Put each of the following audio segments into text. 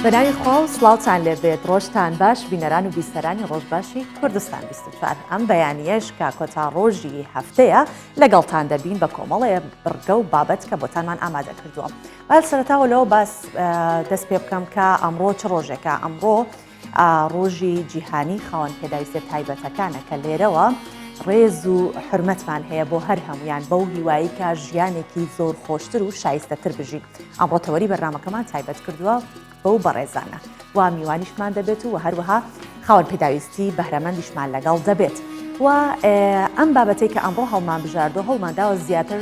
بەناوی خوا و سڵاوتان لێبێت ڕۆژتان باش بینەران و بیسەرانی ڕۆژباشی کوردستان 24 ئەم بەیانیەش کە کۆتا ڕۆژی هەفتەیە لەگەڵتان دەبین بە کۆمەڵەیە بڕگە و بابەت کە بۆتانمان ئامادە کردووە. باید سەرەتاوە لەوە باس دەست پێ بکەم کە ئەمڕۆ چ ڕۆژێکە. ئەمڕۆ ڕۆژی جیهانی خاوەن پێداویستە تایبەتەکانە کە لێرەوە ڕێز و حرمەتمان هەیە بۆ هەر هەمویان بەو هیوایی کە ژیانێکی زۆر خۆشتر و شایستەتر بژی. ئەمڕۆ تەوەری بەرنامەکەمان تایبەت کردووە بەو بەڕێزانە و میوانیشمان دەبێت و هەروەها خاوەن پێداویستی بەهرەمەندیشمان لەگەڵ دەبێت و ئەم بابەتەی کە ئەمڕۆ هەڵمان بژاردۆ هەڵمانداوە زیاتر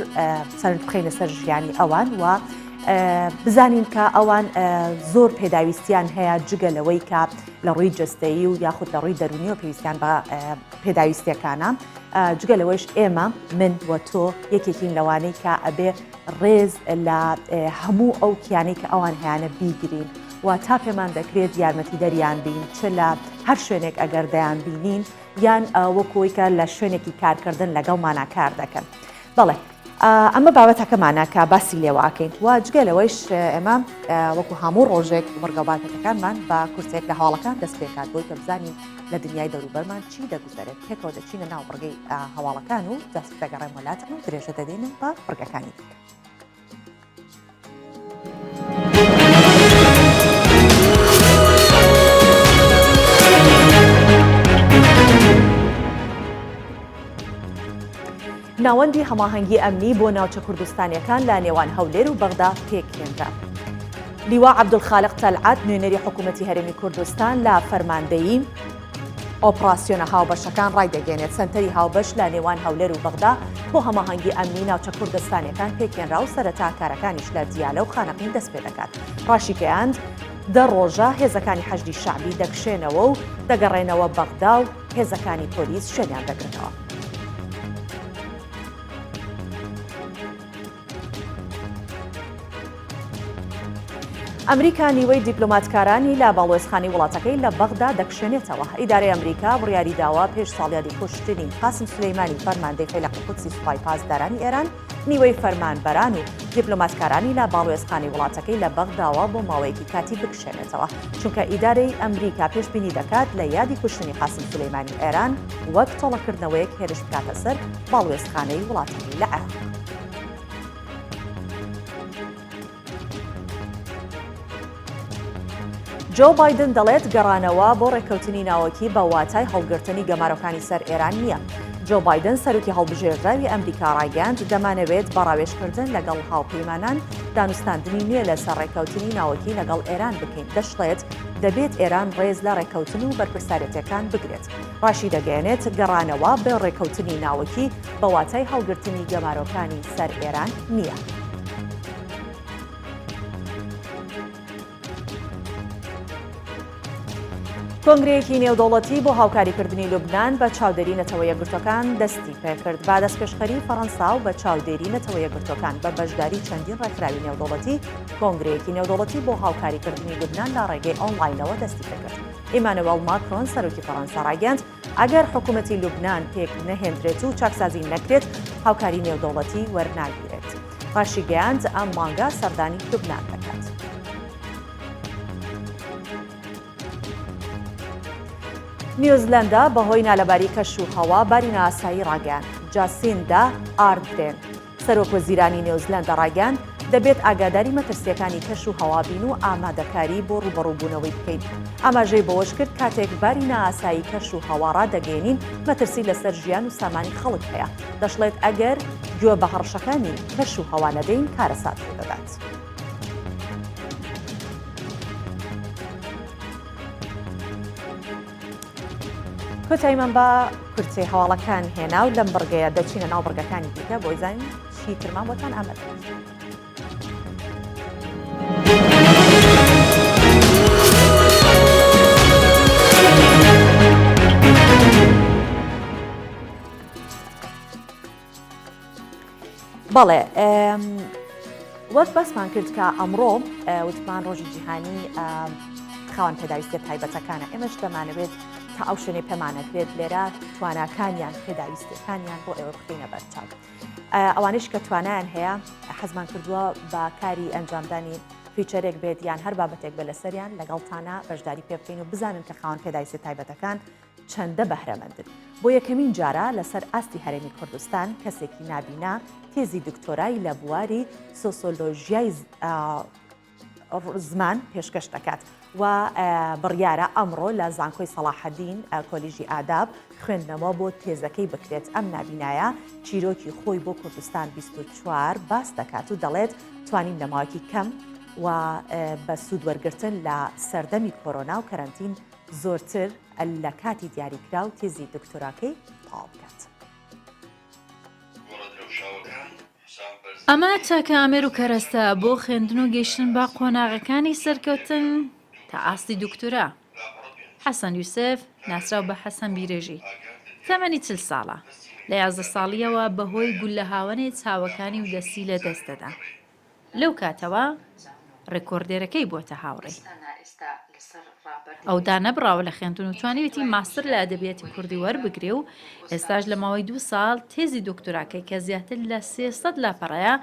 سەرنج بخەینە سەر ژیانی ئەوان و بزانین کە ئەوان زۆر پێداویستیان هەیە جگە لەوەی کە لە ڕووی جستەیی و یاخود لە ڕووی دەرونی و پێویستیان بە پێداویستیەکانە جگە لەوەش ئێمە من و تۆ یەکێکین لەوانەی کە ئەبێ ڕێز لە هەموو ئەو کیانەی کە ئەوان هیانە بیگرین و تا پێمان دەکرێت یارمەتی دەریان بین چ لە هەر شوێنێک ئەگەر دەیان بینین یان وەکۆی کە لە شوێنێکی کارکردن لەگەڵمانە کار دەکەن. بەڵێ ئەمە بابەتەکەمانە کە باسی لێواکەین و جگە لەوەیش ئێمە وەکو هەموو ڕۆژێک وەرگەڵباتەکەکانمان بە کورسێک لە هەواڵەکان دەست پێکات بۆی کە بزانین لە دنیای دەوروبەرمان چی دەگوزارێت پێکەوە دەچینە ناو بڕگەی هەواڵەکان و دەست دەگەڕێن وڵاتن و درێژە دەدێنن بە بڕگەکانی دیکە. ناوەندی هەماهەنگی ئەمنی بۆ ناوچە کوردستانیەکان لە نێوان هەولێر و بەغدا پێکهێنرا. لیوا عەبدولخالق تەلعات نوێنەری حکوومەتی هەرێمی کوردستان لە فەرماندەیی ئۆپراسیۆنە هاوبەشەکان ڕایدەگەێنێت سەنتەری هاوبەش لە نێوان هەولێر و بەغدا بۆ هەماهەنگی ئەمنی ناوچە کوردستانیەکان پێکهێنرا و سەرەتا کارەکانیش لە دیالە و خانەقین دەست پێ دەکات. ڕاشیگەیاند دە ڕۆژە هێزەکانی حەشدی شەعبی دەکشێنەوە و دەگەڕێنەوە بەغدا و هێزەکانی پۆلیس شوێنیان دەگرنەوە. ئەمریکا نیوەی دیپلۆماتکارانی لە باڵوێزخانی وڵاتەکەی لە بەغدا دەکشێنێتەوە. ئیدارەی ئەمریکا بڕیاری داوا پێش ساڵیادی کوشتنی قاسم سولەیمانی فەرماندەی فەیلقی قودسی سوپای پاسدارانی ئێران نیوەی فەرمانبەران و دیپلۆماتکارانی لە باڵوێزخانی وڵاتەکەی لە بەغداوە بۆ ماوەیەکی کاتی بکشێنێتەوە چونکە ئیدارەی ئەمریکا پێشبینی دەکات لە یادی کوشتنی قاسم سولەیمانی ئێران وەک تۆڵەکردنەوەیەک هێرش بکاتە سەر باڵوێزخانەی وڵاتەکەی لە عێراق. جۆ بایدن دەڵێت گەڕانەوە بۆ ڕێککەوتنی ناوەکی بە واتای هەڵگرتنی گەمارۆکانی سەر ئێران نییە. جۆ بایدن سەرۆکی هەڵبژێردراوی ئەمریکا ڕایگەاند دەمانەوێت بەڕاوێژکردن لەگەڵ هاوپەیمانان دانوستاندنی نییە لەسەر ڕێککەوتنی ناوەکی لەگەڵ ئێران بکەین. دەشڵێت دەبێت ئێران ڕێز لە ڕێککەوتن و بەرپرسارەتەکان بگرێت. ڕاشی دەگەێنێت گەڕانەوە بە ڕێککەوتنی ناوەکی بە واتای هەڵگرتنی گەمارۆکانی سەر ئێران نییە. کۆنگرەیەکی نێودەوڵەتی بۆ هاوکاریکردنی لوبنان بە چاودێری نەتەوە یەکگرتوەکان دەستی پێکرد. با دەستپێشخەری فەڕەنسا و بە چاودێری نەتەوە یەکگرتوەکان بە بەشداری چەندین ڕێکخراوی نێودەوڵەتی کۆنگرەیەکی نێودەوڵەتی بۆ هاوکاریکردنی لوبنان لە ڕێگەی ئۆنلاینەوە دەستی پێکرد. ئیمانوێل ماکرۆن سەرۆکی فەڕەنسا ڕایگەاند ئەگەر حکوومەتی لوبنان پێک نەهێنرێت و چاکسازی نەکرێت هاوکاری نێودەوڵەتی وەرناگیرێت. ڕاشیگەیاند ئەم مانگە سەردانی لوبنان دەکات. نیوزلەندا بەهۆی نالەباری کەش و هەوا بارینە ئاسایی ڕاگەیاند. جاسیندا ئاردێن سەرۆکوەزیرانی نیوزلەندا ڕاگەیاند دەبێت ئاگاداری مەترسیەکانی کەش و هەوابین و ئامادەکاری بۆ ڕوبەڕووبوونەوەی بکەین. ئاماژەی بەوەش کرد کاتێک بارینە ئاسایی کەش و هەوا ڕادەگەێنین مەترسی لەسەر ژیان و سامانی خەڵک هەیە. دەشڵێت ئەگەر گوێ بە هەڕەشەکانی کەش و هەوا نەدەین کارەسات دەدات. کۆتاییمان بە کورسێ هەواڵەکان هێنا و لەم بڕگەیە دەچینە ناو بڕگەکانی دیکە بۆی زانین چی ترمان بۆتان ئامادە. بەڵێ وەک بەسمان کرد کە ئەمڕۆ وتمان ڕۆژی جیهانی خاوەن پێداویستە تایبەتەکانە ئێمەش دەمانەوێت تا ئەو شوێنەی پێمانەکرێت لێرە تواناکانیان پێداویستەکانیان بۆ ئێوە بخینە بەرچاو. ئەوانش کە توانایان هەیە حەزمان کردووە بە کاری ئەنجامدانی فیچەرێک بێت یان هەر بابەتێک بە لەسەریان لەگەڵتانە بەشداری پێ بکەین و بزانن کە خاوەن پێداویستی تایبەتەکان چەندە بەهرەمەندن. بۆ یەکەمین جارە لەسەر ئاستی هەرێمی کوردستان کەسێکی نابینا تێزی دکتۆرای لە بواری سۆسیۆلۆژیای زمان پێشکەش دەکات و بڕیارە ئەمڕۆ لە زانکۆی سەلاحەدین کۆلیژی ئاداب خوێندنەوە بۆ تێزەکەی بکرێت. ئەم نابینایە چیرۆکی خۆی بۆ کوردستان 24 باس دەکات و دەڵێت توانین لە ماوەیەکی کەم و بە سوودوەرگرتن لە سەردەمی کۆرۆنا و کەرەنتین زۆرتر لە کاتی دیاریکرا و تێزی دکتۆراکەی تەواو بکات. ئەمە چاکە ئامێر و کەرەستە بۆ خوێندن و گەیشتن بە قۆناغەکانی سەرکەوتن تا ئاستی دکتۆرا. حەسەن یوسف ناسراو بە حەسەن بیرێژی تەمەنی 40 ساڵە لە 11 ساڵیەوە بەهۆی گول لە هاوەنێ چاوەکانی و دەستی لە دەستدەدا. لەو کاتەوە ڕێکۆردێرەکەی بۆتە هاوڕێ. ئەودا نەبراوە لە خوێندن و توانیوێتی ماستر لە ئەدەبیاتی کوردی وەربگرێ و ئێستاش لە ماوەی 2 ساڵ تێزی دکتۆراکەی کە زیاتر لە 300 لاپەڕەیە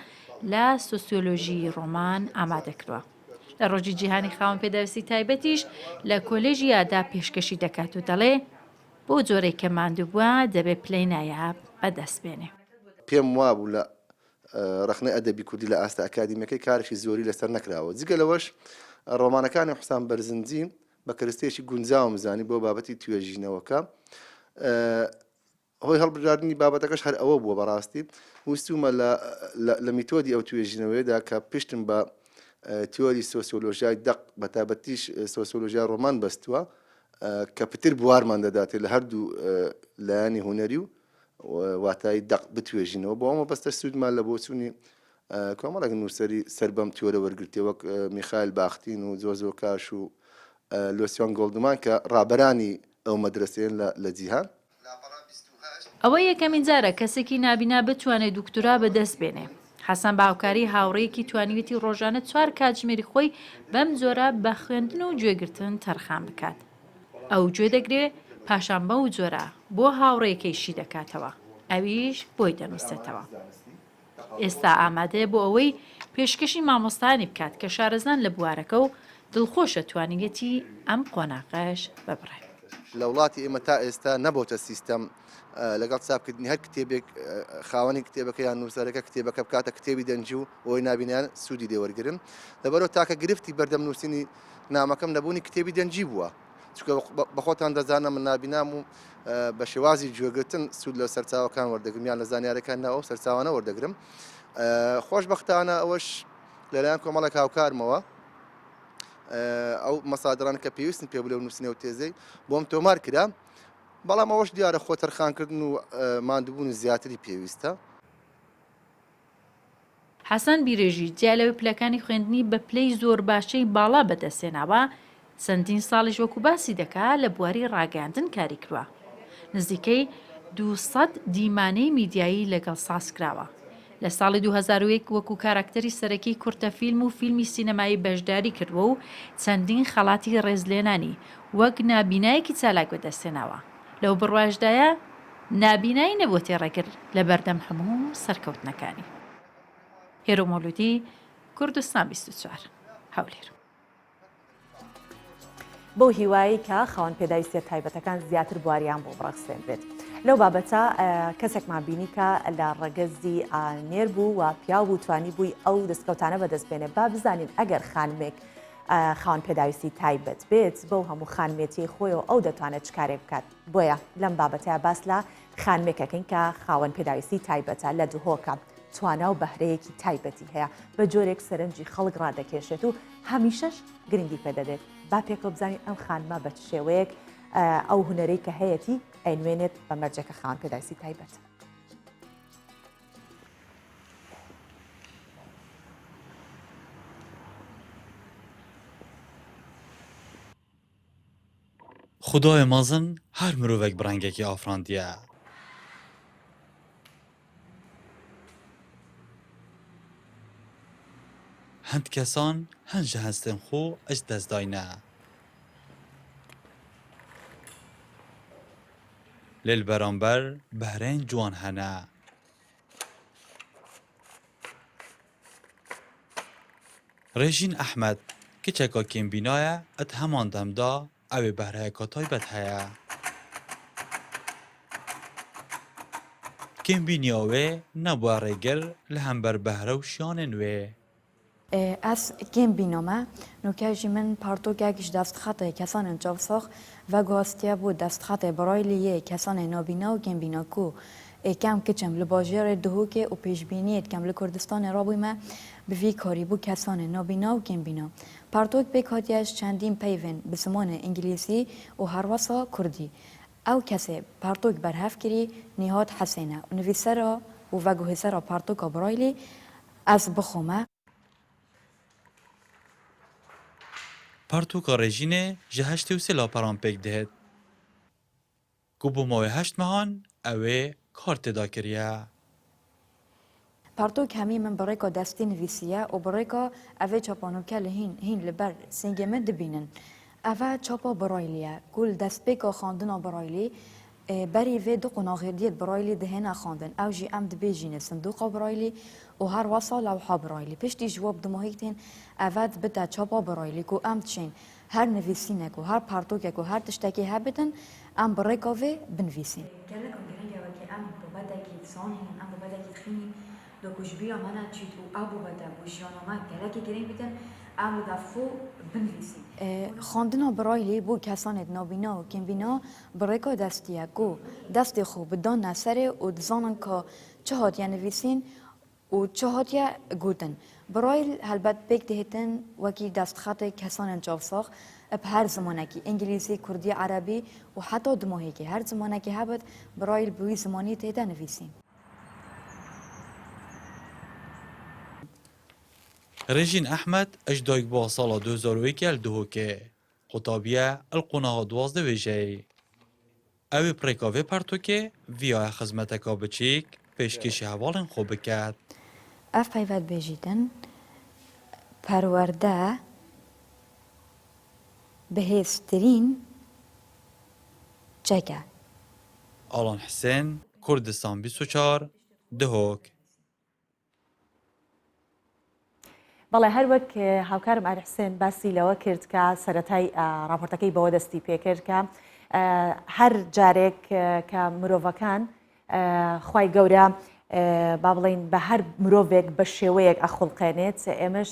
لە سۆسیۆلۆژی ڕۆمان ئامادەکردووە. لە ڕۆژی جیهانی خاوەن پێداویستی تایبەتیش لە کۆلێژی ئادا پێشکەشی دەکات و دەڵێ بۆ جۆرەی کە ماندوو بووە دەبێت پلەی نایاب بەدەست بێنێ. پێم وابوو لە ڕخنەی ئەدەبی کوردی لە ئاستا ئەکادیمیەکەی کارێکی زۆری لەسەر نەکراوە. جگە لەوەش ڕۆمانەکانی حوسام بەرزنجی بە کەرەستەیەکی گونجاوم زانی بۆ بابەتی توێژینەوەکە. هۆی هەڵبژاردننی بابەتەکەش هەر ئەوە بووە بەڕاستی ویستومە لە میتۆدی ئەو توێژینەوەیدا کە پشتم بە تیۆری سۆسیۆلۆژیای دەق بە تایبەتیش سۆسیۆلۆژیای ڕۆمان بەستووە کە پتر بوارمان دەداتێت لە هەردوو لایانی هوەری و واتای دەق بتوێژینەوە بۆ ئەمە بەستە سوودمان لە بۆ چوونی کۆمەڵێک نووسەری سەر بەم تیۆرە وەرگرتێ وەک میخایل باختین و زۆزۆ کاش و لۆسیۆن گۆڵدمان کە ڕابەرانی ئەو مەدرسەیەن لە جیهان. ئەوە یەکەمین جارە کەسێکی نابینا بتوانێت دکتۆرا بەدەست بێنێ. حەسەن باوکاری هاوڕێیەکی توانیوێتی ڕۆژانە 4 کاتژمێری خۆی بەم جۆرە بە خوێندن و گوێگرتن تەرخان بکات. ئەو گوێ دەگرێ پاشان بەو جۆرە بۆ هاوڕێیەکەیشی دەکاتەوە، ئەویش بۆی دەنووسێتەوە. ئێستا ئامادەیە بۆ ئەوەی پێشکەشی مامۆستانی بکات کە شارەزان لە بوارەکە و دڵخۆشە توانیەتی ئەم قۆناغەش ببڕێ. لە وڵاتی ئێمە تا ئێستا نەبووتە سیستەم لەگەڵ چاپکردنی هەر کتێبێک خاوەنی کتێبەکە یان نووسەرەکە کتێبەکە بکاتە کتێبی دەنجی و ئەوی نابینیان سوودی دێوەرگرن. لەبەرەوە تاکە گرفتی بەردەم نووسینی نامەکەم نەبوونی کتێبی دەنجی بووە. چونکە بەخۆتان دەزانە من نابینام و بە شێوازی گوێگرتن سوود لە سەرچاوەکان وەردەگرم یان لە زانیارەکان ناوە سەرچاوانە وەردەگرم. خۆشبەختانە ئەوەش لەلایەن کۆمەڵێک هاوکارمەوە ئەو مەسادران کە پێویستن پێ بڵێ و نووسینەوە تێزەی بۆم تۆمار کرا، بەڵام ئەوەش دیارە خۆ تەرخانکردن و ماندووبوون زیاتری پێویستە. حەسەن بیرێژی جیالەوەی پلەکانی خوێندنی بە پلەی زۆر باشەی باڵا بەدەستێناوە چەندین ساڵیش وەکو باسی دەکات لە بواری ڕاگەاندن کاری کردووە. نزیکەی 200 دیمانەی میدیایی لەگەڵ ساز کراوە. لە ساڵی 2001 وەکو کاراکتەری سەرەکی کورتە فیلم و فیلمی سینەمایی بەشداری کردووە و چەندین خەڵاتی ڕێزلێنانی وەک نابینایەکی چالاک بەدەستێناوە. لەو بڕواژدایە نابینایی نەبووە تێڕەگر لە بەردەم هەموو سەرکەوتنەکانی. هێرۆمۆلودی کوردستان 24 هەولێر. بۆ هیوایی کە خاوەن پێداویستیە تایبەتەکان زیاتر بواریان بۆ بڕەخسێن بێت. لەو بابەتە کەسێکمان بینی کە لە ڕەگەزی ئانێر بوو و پیاو بوو توانی بووی ئەو دەستکەوتانە بەدەستبێنێ. با بزانین ئەگەر خانمێک خاوەن پێداویستی تایبەت بێت بەو هەموو خانمێتی خۆیەوە ئەو دەتوانێت چ کارێک بکات. بۆیە لەم بابەتەیە باس لە خانمێکەکەین کە خاوەن پێداویستی تایبەتە لە دهۆکە توانا و بەهرەیەکی تایبەتی هەیە بە جۆرێک سەرنجی خەڵک ڕادەکێشێت و هەمیشەش گرنگی پێدەدێت. با پێکەوە بزانین ئەم خانمە بە شێوەیەک ئەو هونەرەی کە هەیەی ئەینوێنێت بە مەرجەکە خاوەن پێداویستی تایبەت. خدای مازن هەر مرۆڤێک بڕەنگێکی ئافراندیە. هەند کەسان هەن ji hestên xwe ez dest dayne. Lê li beramber behreyên ciwan hene. ڕێژین ئەحمەد کچێکە کێمبینایە ئەت هەمان دەمدا ئەوێ بەهرەیەکە تایبەت هەیە. کێمبینیاوێ نەبووە ڕێگر لە هەمبەر بەهرە و شیانên wê. Ez kêm bînome nûker jî min partokekî ji destxetê kesanên çavsax veguhastiye bû destxetê Brailleyê kesanên nabîna û kêmbîna ku êkem kiçim li bajêrê Duhokê û pêşbîniyê dikim li Kurdistanê rabûyme bi vî karîbû kesanên nabîna û kêmbîna. Partok pêk hatiye ji çendîn peyvên bi zimanê îngilîsî û herwasa Kurdî. Ew kesê partok berhev kirî Nîhat Hesên e û nivîsera û veguhêsera partoka Braillê ez bixome. Partoka Rejînê ji heştê û sê laperan pêk dihêt. Ku bû mavê heşt mehan ew ê kar têda kiriye. Partok hemî min bi rêka destê nivîsiye û bi rêka evê çapanûke li hîn li ber sêngê min dibînin. Ev e çapa Braillî ye ku li destpêka xandina Braillî berî vê du qunaxêdiyê Braillî dihêne xandin. Ew jî em dibêjîne sindoqa Braillî û her wasa lewha Braillî. Piştî ji we bi dimahîk tên ev e dibite çapa Braillî ku em diçên her nivîsînek û her partokek û her tiştekê hebidin em bi rêka vê binivîsîn. Gelek girêng e wekî em babetekî sanîn em babetekî xînîn dokujbiya me ne çît û ew babete bû jiyana me gelekî girêng bidin em li devxû binivîsîn. Xandina Braillî bû kesanê nabîna û kêmbîna bi rêka destî ye ku destê xwe bidane serê û dizanin ka çi hatiye nivîsîn û çi hatiye gotin. Braille helbet pêk dihêtin wekî destxetê kesanên çavsax bi her zimanekî îngilîzî, Kurdî, Erebî û heta dimahêkî her zimanekî hebit Braille bi wî zimanî têde nivîsîn. Rejîn Ehmed eş dayîkbuha sala 2002 li Duhokê. Qutabiye el qunaha 12 wêjeyê. Ew ê pirêka vê partokê vîyaya xizmeteka biçîk pêşkêşî hevalên xwe biket. Ev peyvedbêjîtin perwerde bihêztirîn çek e. Alan Hesên, Kurdistan 24 Duhok. بەڵێ هەر وەک هاوکارم ئاری حسێن باسی لەوە کرد کە سەرەتای راپۆرتەکەی بەوە دەستی پێکرد کە هەر جارێک کە مرۆڤەکان خوای گەورە با بڵێن بە هەر مرۆڤێک بە شێوەیەک ئەخڵقێنێت ئێمەش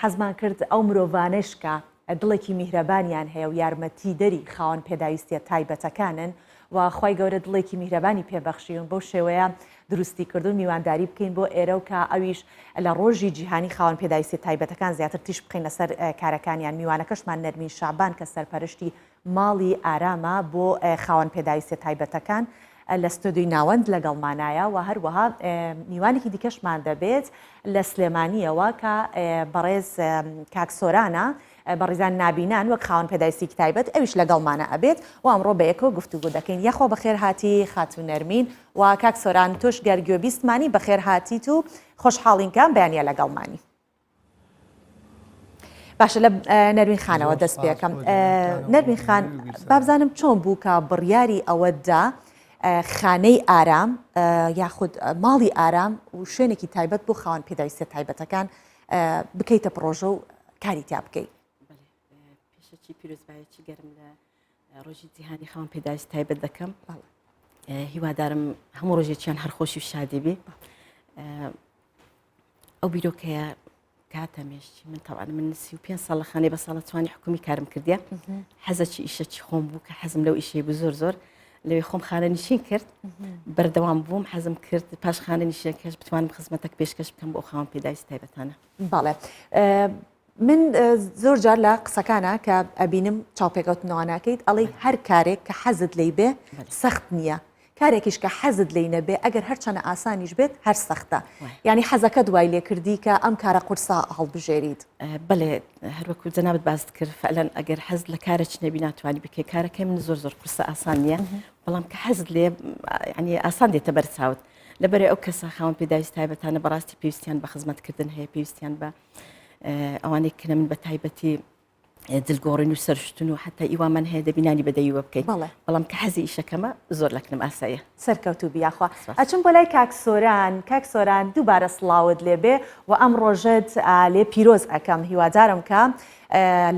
حەزمان کرد ئەو مرۆڤانش کە دڵێکی میهرەبانیان هەیە و یارمەتی دەری خاوەن پێداویستیە تایبەتەکانن و خوای گەورە دڵێکی میهرەبانی پێبەخشیون بەو شێوەیە دروستی کردو میوانداری بکەین بۆ ئێرە و کە ئەویش لە ڕۆژی جیهانی خاوەن پێداویستی تایبەتەکان زیاتر تیش بخین لەسەر کارەکانیان. میوانەکەشمان نەرمین شعبان کە سەرپەرشتی ماڵی ئارامە بۆ خاوەن پێداویستی تایبەتەکان لە ستودیۆی ناوەند لەگەڵمانایە و هەروەها میوانێکی دیکەشمان دەبێت لە سلێمانیەوە کە بەڕێز کاکسۆرانە بەڕێزان نابینان وەک خاوەن پێداویستی تایبەت ئەویش لەگەڵمانە ئەبێت و ئەمڕۆ بە یەکەوە گفتوگۆ دەکەین. یەخۆ بەخێر هاتی خاتون نەرمین و کاکسۆران تۆش گەرگوێ بیستمانی بەخێر هاتیت و خۆشحاڵینکان بەیانە لەگەڵمانی. باشە لە نەرمین خانەوە دەست پێکەم. نەرمین خان بابزانم چۆن بوو کە بڕیاری ئەوەدا خانەی ئارام یاخود ماڵی ئارام و شوێنێکی تایبەت بۆ خاوەن پێداویستە تایبەتەکان بکەیتە پرۆژە و کاری تا بکەیت. پێشەکی پیرۆزبایەکی گەرم لە ڕۆژی جیهانی خاوەن پێداویستی تایبەت دەکەم. هیوادارم هەموو ڕۆژێکیان هەرخۆشی و شادی بێ. ئەو بیرۆکەیە کاتەمێشتی من تەواان من 35 ساڵ لە خانەی بە ساڵە توانی حکومی کارم کردیە. حەزەکی ئیشەکی خۆم بوو کە حەزم لەو ئیشەی بوو زۆر لەوێ خۆم خانە نشین کرد بەردەوام بووم حەزم کرد پاش خانە نیشینەکەش بتوانم خزمەتەك پێشکەش بکەم بۆ خاوەن پێداویستی تایبەتانە. بەڵێ من زۆر جار لە قسەکانە کە ئەبینم چاوپێکەوتنەوەناکەیت ئەڵێ هەر کارێک کە حەزت لێی بێ سەخت نییە. کارێکیش کە حەزت لێی نەبێ ئەگەر هەرچەنە ئاسانیش بێت هەر سەختە. یعنی حەزەکە دوای لێکردی کە ئەم کارە قورسا هەڵبژێریت. بەڵێ هەروەکو جەنابەت باست کرد فعلەن ئەگەر حەز لە کارێک نەبی ناتوانانی بکەی کارەکەی من زۆر قورسە ئاسان نییە بەڵام کە حەزت لێ ینی ئاسان دێتە بەرچاوت لەبەرێ ئەو کەسە خاوەن پێداویستی تایبەتانە بەڕاستی پێویستیان بە خزمەتکردن هەیە پێویستیان بە ئەوانەی کە من بە تایبەتی دڵگۆڕین و سەرشتن و حتا ئیوامان هەیە دەبینانی بەدەیوە بکەیت بەڵێ. بەڵام کە حەزی ئیشەکەمە زۆر لەکنم ئاساییە. سەرکەوتو بیاخوا ئەچم بۆ لای کاکسۆران دووبارە سڵاوت لێبێ و ئەم ڕۆژەت لێ پیرۆز ئەەکەم هیوادارم کە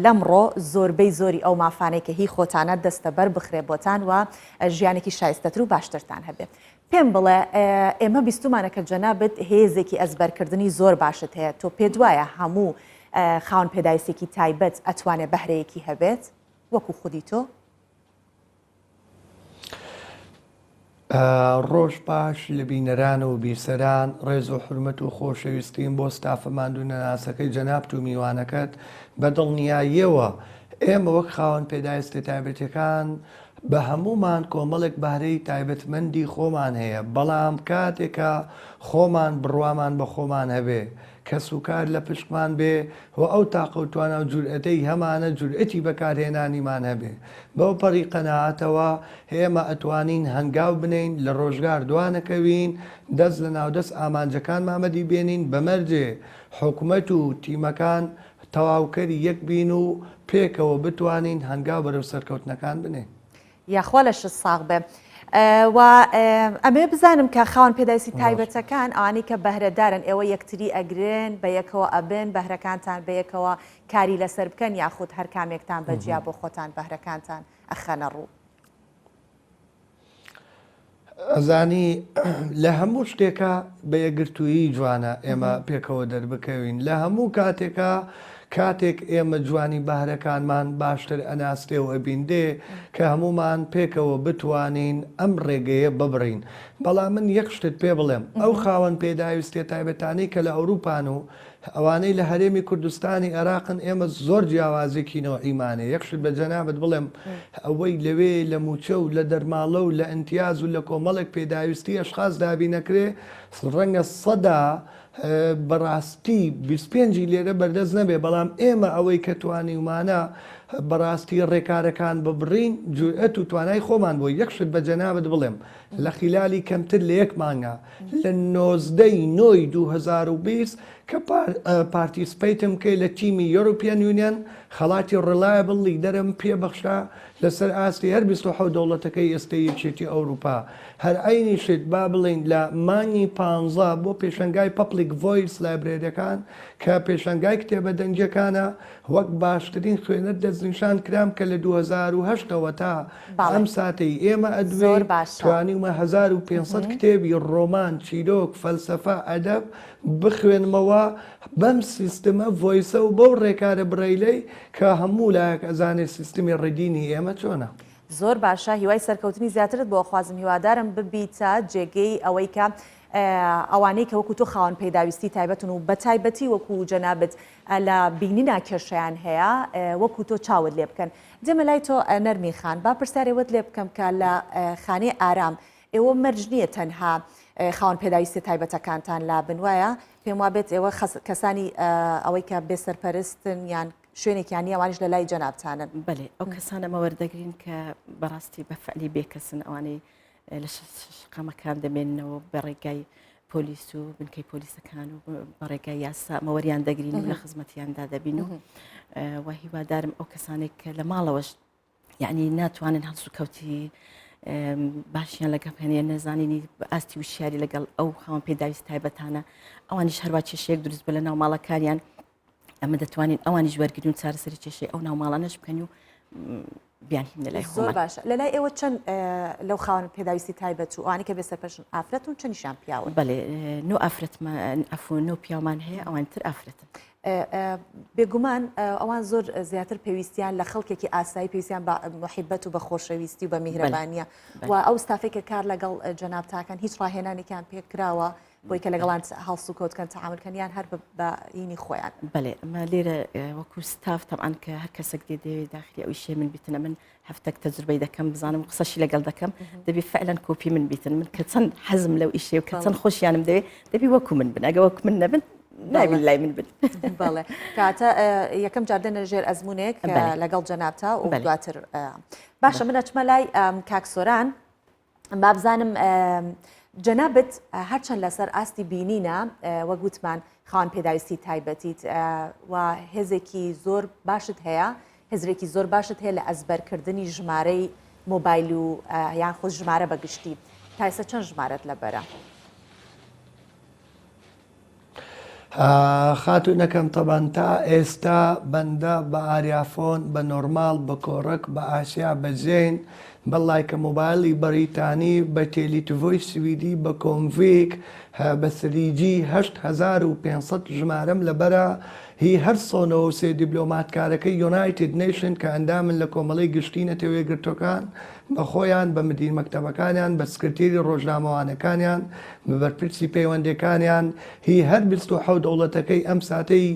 لەمڕۆ زۆربەی زۆری ئەو مافانەی کە هی خۆتانە دەستە بەر بخرێ بۆتان و ژیانێکی شایستەتر و باشترتان هەبێت. پێم بڵێ ئێمە بیستمانە کە جەنابەت هێزێکی ئەزبەرکردنی زۆر باشت هەیە تۆ پێ دوایە هەموو خاون پێداویستێکی تایبەت ئەتوانێت بەهرەیەکی هەبێت وەکو خودی تۆ؟ ڕۆژ باش لە بینەران و بیرسەران ڕێز و حرمەت و خۆشەویستیم بۆ ستافەماند و نەناسەکەی جەنابت و میوانەکەت بە دڵنیاییەوە ئێمە وەک خاوەن پێداویستی تایبەتەکان بە هەمومان کۆمەڵێک بەهرەی تایبەتمەندی خۆمان هەیە بەڵام کاتێکە خۆمان بڕوامان بە خۆمان هەبێ کە سوکار لە پشتمان بێ و ئەو تاقەوتوانە و جورئەتەی هەمانە جورئەتی بەکارهێنانیمان هەبێ بەو پەڕی قەناعەتەوە ئێمە ئەتوانین هەنگاو بنین لە ڕۆژگار دوانەکەوین دەست لە ناودەست ئامانجەکان مامەدی بێنین بەمەرجێ حکوومەت و تیمەکان تەواوکەری یەک بین و پێکەوە بتوانین هەنگاو بەرەو سەرکەوتنەکان بنێن. یاخوا لە ش ساغ بێ. و ئەمێ بزانم کە خاوەن پێداویستی تایبەتەکان ئەوانەی کە بەهرەدارن ئێوە یەکتری ئەگرن بە یەکەوە ئەبن بەهرەکانتان بە یەکەوە کاری لەسەر بکەن یاخود هەر کامێکتان بەجیا بۆ خۆتان بەهرەکانتان ئەخەنە ڕوو. ئەزانی لە هەموو شتێکە بە یەکگرتوویی جوانە ئێمە پێکەوە دەربکەوین لە هەموو کاتێکە کاتێک ئێمە جوانی بەهرەکانمان باشتر ئەناستێ و ئەبیندێ کە هەمومان پێکەوە بتوانین ئەم ڕێگەیە ببڕین. بەڵام من یەک شتت پێ بڵێم ئەو خاوەن پێداویستێ تایبەتانەی کە لە ئەوروپان و ئەوانەی لە هەرێمی کوردستانی عێراقن ئێمە زۆر جیاوازێکی نەوعیمانێ یەکشت بە جەنابەت بڵێم ئەوەی لەوێ لە موچە و لە دەرماڵە و لە ئەمتیاز و لە کۆمەڵێک پێداویستی ئەشخاص دابی نەکرێ ڕەنگە سەدا بەڕاستی 25 لێرە بەردەست نەبێ بەڵام ئێمە ئەوەی کە توانیمانە بەڕاستی ڕێکارەکان ببڕین جورئەت و توانای خۆمان بۆ یەکشت بە جەنابەت بڵێم لە خیلالی کەمتر لە یەک مانگە لە 19/2020 کە پارتیسپیتم کەی لە تیمی یۆروپیان یونیەن خەڵاتی ڕلایبڵ لیدەرم پێبەخشا لەسەر ئاستی هەر 27 دەوڵەتەکەی ئێستەی یەکێتی ئەوروپا هەر ئەینی شت با بڵین لە مانگی 15 بۆ پێشەنگای پەبلیک ڤۆیس لایبرێریەکان کە پێشەنگای کتێبە دەنجەکانە وەک باشترین خوێنەر دەستنیشان کرام کە لە 2008ەوە تا ئەم ساتەی ئێمە ئەدوێر توانیمە 1500 کتێبی ڕۆمان چیرۆک فەلسەفە ئەدەب بخوێنمەوە بەم سیستمە ڤۆیسە و بەو ڕێکارە برەیلەی کە هەموو لایەک ئەزانێت سیستمی ڕێدینی ئێمە چۆنە. زۆر باشە هیوای سەرکەوتنی زیاترت بۆ خوازم هیوادارم ببیتە جێگەی ئەوەی کە ئەوانەی کە وەکو تۆ خاوەن پێداویستی تایبەتن و بە تایبەتی وەکو جەنابەت لە بینینا کێشەیان هەیە وەکو تۆ چاوت لێ بکەن. دێمە لای تۆ نەرمی خان با پرسیارێوت لێ بکەم کە لە خانەی ئارام ئێوە مەرج نییە تەنها خاوەن پێداویستی تایبەتەکانتان لا بنوایە پێم وابێت ئێوە کەسانی ئەوەی کە بێسەرپەرستن یان شوێنێکیانی ئەوانش لە لای جەنابتانن. بەێ ئەو کەسانەمە وەردەگرین کە بەڕاستی بەفعلی بێکەسن ئەوانەی لە شقامەکان دەمێننەوە بەڕێگای پۆلیس و بنکەی پۆلیسەکان و بەڕێگای یاسا مەوەریان دەگرین و لە خزمەتیاندا دەبین و و هیوادارم ئەو کەسانێک کە لە ماڵەوەش یعنی ناتوانن هەڵسو کەوتی باشیان لەگەڵ نەزانینی ئاستی وشیاری لەگەڵ ئەو خاوەن پێداویست تایبەتانە ئەوانیش هەروە کێشەیەک دروست بە لە ناو ماڵەکانیان ئەمە دەتوانین ئەوانیش وەرگین و چارەسەری کێشەی ئەو ناو ماڵانەش بکەن و بیانین لە لای زۆر باشە لە لای ئێوە چەند لەو خاوەن پێداویستی تایبەت و ئەوانی کە بێسەرپەرشن ئافرەتون چەندیشان پیاون؟ بەڵێ نۆ ئافرەتمان ئەفۆ نۆ پیامان هەیە ئەوان تر ئافرەتن. بێگومان ئەوان زۆر زیاتر پێویستیان لە خەڵکێکی ئاسایی پێویستیان بە محیبەت و بە خۆشەویستی و بە میهرەبانیە و ئەو ستافێکە کار لەگەڵ جەناب تاکەن هیچ ڕاهێنانێکیان پێکراوە بۆی کە لەگەڵان هەڵسو کۆتکەن تەعاملکەنیان هەر بە ئینی خۆیان. بەڵێ ئەمە لێرە وەکو ستاف تەمان کە هەر کەسێک دەوێت داخلی ئەوی شێ من بیتنە من هەفتێک تەجربەی دەکەم بزانم قسەشی لەگەڵ دەکەم دەبی فعلەن کۆپی من بیتن من کە چەند حەزم لەو ئیشێ و کە چەند خۆشیانم دەوێت دەبی وەکو من بن ئەگە وەکو من نەبن ناوی لای من بن. بەڵێ کاتە یەکەم جاردەنە ژێر ئەزمونێک لەگەڵ جەنابتا و دواتر باشە من ئەچمە لای کاکسۆران با بزانم جەنابەت هەرچەند لەسەر ئاستی بینینە وەگوتمان خاوەن پێداویستی تایبەتیت و هێزێکی زۆر باشت هەیە هێزرێکی زۆر باشت هەیە لە ئەزبەرکردنی ژمارەی مۆبایل و یان خۆ ژمارە بەگشتی تا ئێستا چەند ژمارەت لەبەرە؟ خاتونەکەم تەبەن تا ئێستا بەندە بە ئاریافۆن بە نۆرمال بە کۆڕک بە ئاسیا بە زێن بەڵای کە مۆبایلی بەریتانی بە تێلیتڤۆی سویدی بە کۆمڤیک بە 3G 8500 ژمارەم لەبەرە هی هەر سۆنەوە سێ دیبلۆماتکارەکەی یونایتد نیشن کە ئەندامن لە کۆمەڵی گشتینەتە وێگرتوەکان بە خۆیان بە مدیر مەکتەبەکانیان بە سکرتێری ڕۆژنامەوانەکانیان بە بەرپرسی پەیوەندەکانیان هی هەر 27 دەوڵەتەکەی ئەم ساتەی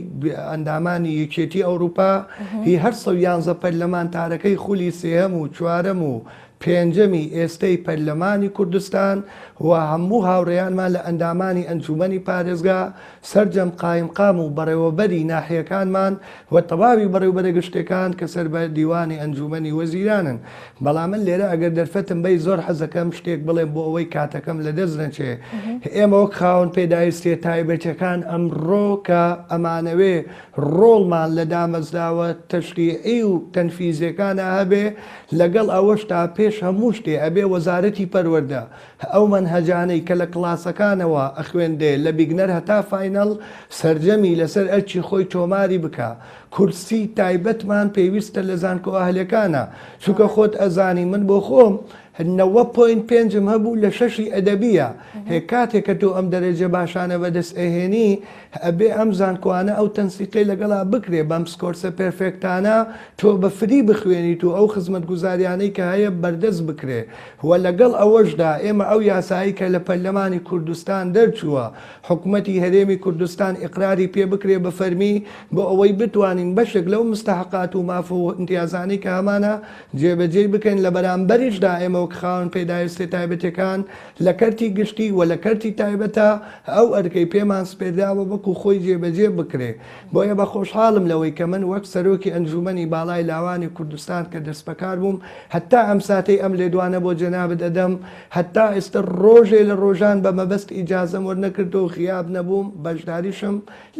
ئەندامانی یەکێتی ئەوروپا هی هەر 111 پەرلەمانتارەکەی خولی سێهەم و چوارەم و پێنجەمی ئێستەی پەرلەمانی کوردستان و هەموو هاوڕێیانمان لە ئەندامانی ئەنجومەنی پارێزگا سەرجەم قایمقام و بەڕێوەبەری ناحیەکانمان و تەواوی بەڕێوەبەرە گشتەکان کە سەر بە دیوانی ئەنجومەنی وەزیرانن. بەڵام من لێرە ئەگەر دەرفەتم بەی زۆر حەزەکەم شتێک بڵێم بۆ ئەوەی کاتەکەم لە دەست نەچێ. ئێمە وەک خاوەن پێداویستێ تایبەتەکان ئەمڕۆ کە ئەمانەوێ ڕۆڵمان لە دامەزراوە تەشریعی و تەنفیزیەکانە هەبێ لەگەڵ ئەوەشتا پێش هەموو شتێ ئەبێ وەزارەتی پەروەردە ئەو منهەجانەی کە لە کڵاسەکانەوە ئەخوێندێ لە بیگنەر هەتا فاینەڵ سەرجەمی لەسەر ئەرچی خۆی تۆماری بکە. کورسی تایبەتمان پێویستە لە زانکۆ ئاهلەکانە چونکە خۆت ئەزانی من بۆ خۆم 9.5 هەبوو لە 6 ئەدەبیە هێ کاتێک کە تۆ ئەم دەرەجە باشانە بەدەست ئەهێنی ئەبێ ئەم زانکۆوانە ئەو تەنسیقی لەگەڵا بکرێ بەم سکۆرسە پێرفێکتانە تۆ بە فری بخوێنیت و ئەو خزمەت گوزاریانەی کە هەیە بەردەست بکرێ و لەگەڵ ئەوەشدا ئێمە ئەو یاسایی کە لە پەرلەمانی کوردستان دەرچووە حکوومەتی هەرێمی کوردستان ئیقراری پێ بکرێ بە فەرمی بۆ ئەوەی بتوانین بەشێک لەو مستەحقات و مافە و امتیازانەی کە هەمانە جێبەجێ بکەین لە بەرامبەریشدا ئێمە خاون پێداویستی تایبەتەکان لە کەرتی گشتی و لە کەرتی تایبەتە ئەو ئەرکەی پێمان سپێرداوە بەکو خۆی جێبەجێ بکرێ. بۆیە بە خۆشحاڵم لەوەی کە من وەک سەرۆکی ئەنجومەنی باڵای لاوانی کوردستان کە دەستبەکار بووم هەتا ئەم ساتەی ئەم لێدوانە بۆ جەنابەت ئەدەم هەتا ئێستا ڕۆژێ لە ڕۆژان بە مەبەست ئیجازەم وەرنەکردەوە و خیاب نەبووم بەشداریشم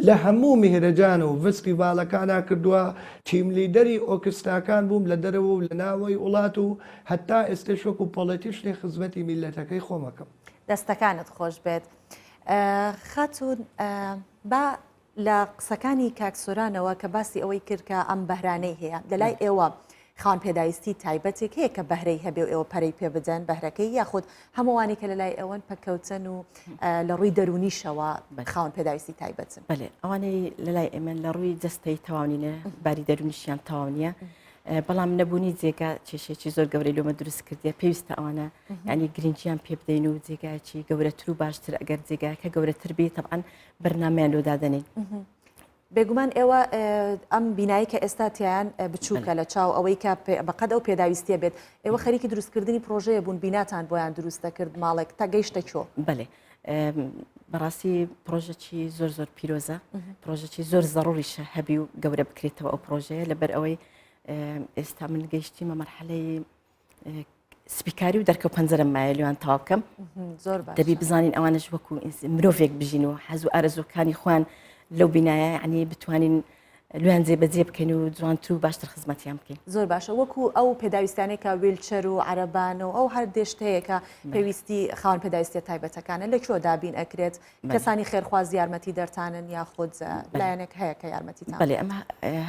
لە هەموو میهرەجان و فستیڤالەکانە کردووە تیم لیدەری ئۆکستاکان بووم لە دەرەوە و لە ناوەی وڵات و هەتا ئێستا شوک و پۆڵەتیشتی خزمەتی میلەتەکەی خۆمەکەم. دەستەکانت خۆش بێت. خاتون با لە قسەکانی کاکسۆرانەوە کە باسی ئەوەی کرد کە ئەم بەهرانەی هەیە لەلای ئێوە خاون پێداویستی تایبەتێک هەیە کە بەهرەی هەبێ و ئێوە پەرەی پێ بدەن بەهرەکەی یاخود هەمووانی کە لەلای ئەوەن پەکەوتن و لە ڕووی دەرونیشەوە خاون پێداویستی تایبەتن. بەێ ئەوانەی لەلای ئێمە لە ڕووی دەستەی تەواونینە باری دەرونیشیان تەواونیە بەڵام نەبوونی جێگا کێشێکی زۆر گەورەی لۆمە دروست کردیە پێویستە ئەوانە ینی گرنگیان پێ بدەین و جێگایکی گەورەتر و باشتر ئەگەر جێگاکە گەورەتر بێت تەبعاً بەرنامەیان لۆدادەنێن. بێگومان ئێوە ئەم بینایی کە ئێستا تیان بچووکە لە چاو ئەوەی کە بەقەد ئەو پێداویستیە بێت ئێوە خەریکی دروستکردنی پرۆژەیە بوون بیناتان بۆیان دروستە کرد ماڵێک تا گەیشتە چۆ؟ بەێ بەڕاستی پرۆژێکی زۆر زۆر پیرۆزە پرۆژێکی زۆر زەڕوریشە هەبی و گەورە بکرێتەوە ئەو پرۆژەیە لەبەر ئەوەی ئێستا من گەیشتیمە مەرحەلەی سپیکاری و دەرکە و پەنجەرم مایە لێوان تاوا بکەم زۆر دەبی بزانین ئەوانش وەکو مرۆڤێک بژین و حەز و ئارەزوەکانی خوان لەو بینایە عنی بتوانین لویان جێبەجێ بکەین و جوانتر و باشتر خزمەتیان بکەین. زۆر باشە وەکو ئەو پێداویستانەی کە ویلچەر و عەرەبان و ئەو هەر دێشتەیە کە پێویستی خاون پێداویستی تایبەتەکانە لەکوێ دابین ئەکرێت کەسانی خێرخواز یارمەتی دەرتانن یاخود لایەنێک هەیە کە یارمەتیتان؟ بەێ ئەمە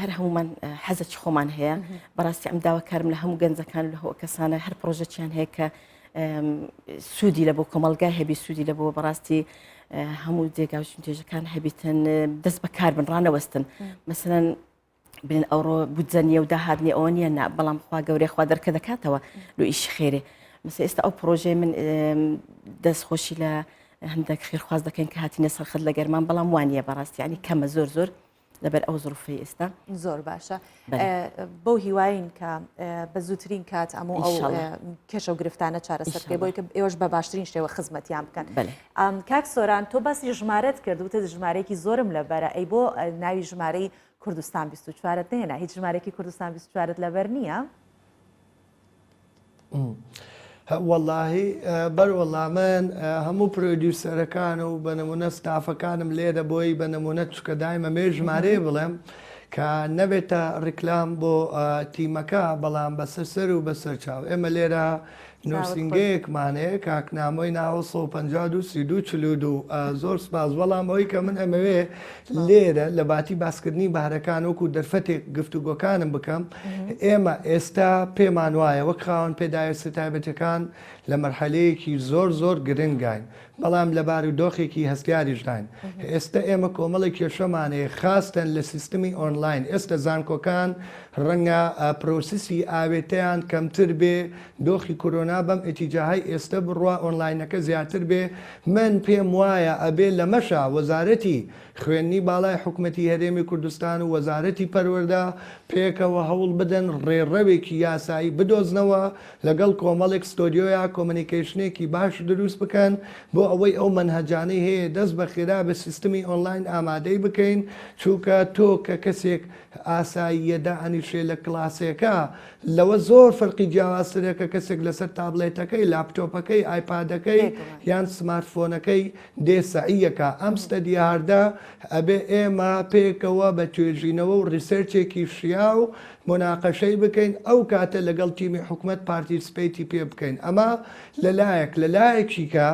هەر هەمومان حەزەکی خۆمان هەیە بەڕاستی ئەم داواکارم لە هەموو گەنجەکان و لە هەوە کەسانە هەر پرۆژەکیان هەیە کە سوودی لە بۆ کۆمەلگای هەبی سوودی لە بۆ بەڕاستی هەموو جێگاوشن توێژەکان هەبیتن دەست بەکار بن ڕانەوەستن مەسەرەن بن ئەوڕۆ بودجەنیە و داهاتنی ئەوە نیە نا بەڵام خوا گەورەی خوا دەرکە دەکاتەوە لۆ ئیشی خێرێ مەسە ئێستا ئەو پرۆژەی من دەستخۆشی لە هەندێک خێرخواز دەکەین کە هاتینە سەرخەت لە گەرمان بەڵام وانە بەڕاستی ینی کەمە زۆر زۆر لەبەر ئەو زروفی ئێستا زۆر باشە بەو هیواین کە بە زووترین کات ئەمە ئەو کێشە و گرفتانە چارەسەر بۆی کە ئێوەش بە باشترین شێوە خزمەتیان بکەن. کاک سۆران تۆ باسی ژمارەت کردوتە ژمارەیەکی زۆرم لەبەرە ئەی بۆ ناوی ژمارەی کوردستان 24 نێنا هیچ ژمارەیەکی کوردستان 24 لەبەر نییە؟ وەڵاهی بەروەڵا من هەموو پرۆدیوسەرەکان و بە نمونە ستافەکانم لێرە بۆی بە نمونە چکە دایمە مێ ژمارەیە بڵێم کە نەبێتە ڕیکلام بۆ تیمەکە بەڵام بەسەر سەر و بەسەر چاو ئێمە لێرە نووسنگەیەکمانەیە کاکنامۆی ناوە 152 زۆر سپاس بەڵام ئەوەی کە من ئەمەوێ لێرە لە باتی باسکردنی بارەکان وەکو دەرفەتێک گفتوگۆکانم بکەم ئێمە ئێستا پێمان وایە وەک خاوەن پێداویستە تایبەتەکان لە مەرحەلەیەکی زۆر گرنگین بەڵام لە بارودۆخێکی هەستیاریشداین ئێستا ئێمە کۆمەڵی کێشەمانەیە خاستن لە سیستمی ئۆنلاین ئێستا زانکۆکان ڕەنگە پرۆسیسی ئاوێتەیان کەمتر بێ دۆخی کۆرۆنا بەم ئەتیجاهای ئێستا بڕوا ئۆنلاینەکە زیاتر بێ من پێم وایە ئەبێ لە مەشە وەزارەتی خوێنی باڵای حکوومەتی هەرێمی کوردستان و وەزارەتی پەروەردە پێکەوە هەوڵ بدەن ڕێڕەوێکی یاسایی بدۆزنەوە لەگەڵ کۆمەڵێک ستۆدیۆیا کۆمونیکیشنێکی باش دروست بکەن بۆ ئەوەی ئەو منهەجانەی هەیە دەست بە خێرا بە سیستمی ئۆنلاین ئامادەی بکەین چووکە تۆ کە کەسێک ئاساییەدا ئەنیشێ لە کلاسێکە لەوە زۆر فەرقی جیاوازترێکە کەسێک لەسەر تابلێتەکەی لاپتۆپەکەی ئایپادەکەی یان سمارتفۆنەکەی دێسەعیەکە ئەم ستەدیاردا ئەبێ ئێمە پێکەوە بە توێژینەوە و ریسەرچێکی شیا و مناقەشەی بکەین ئەو کاتە لەگەڵ تیمی حکوومەت پارتیسپیتی پێ بکەین ئەمە لەلایەکی کە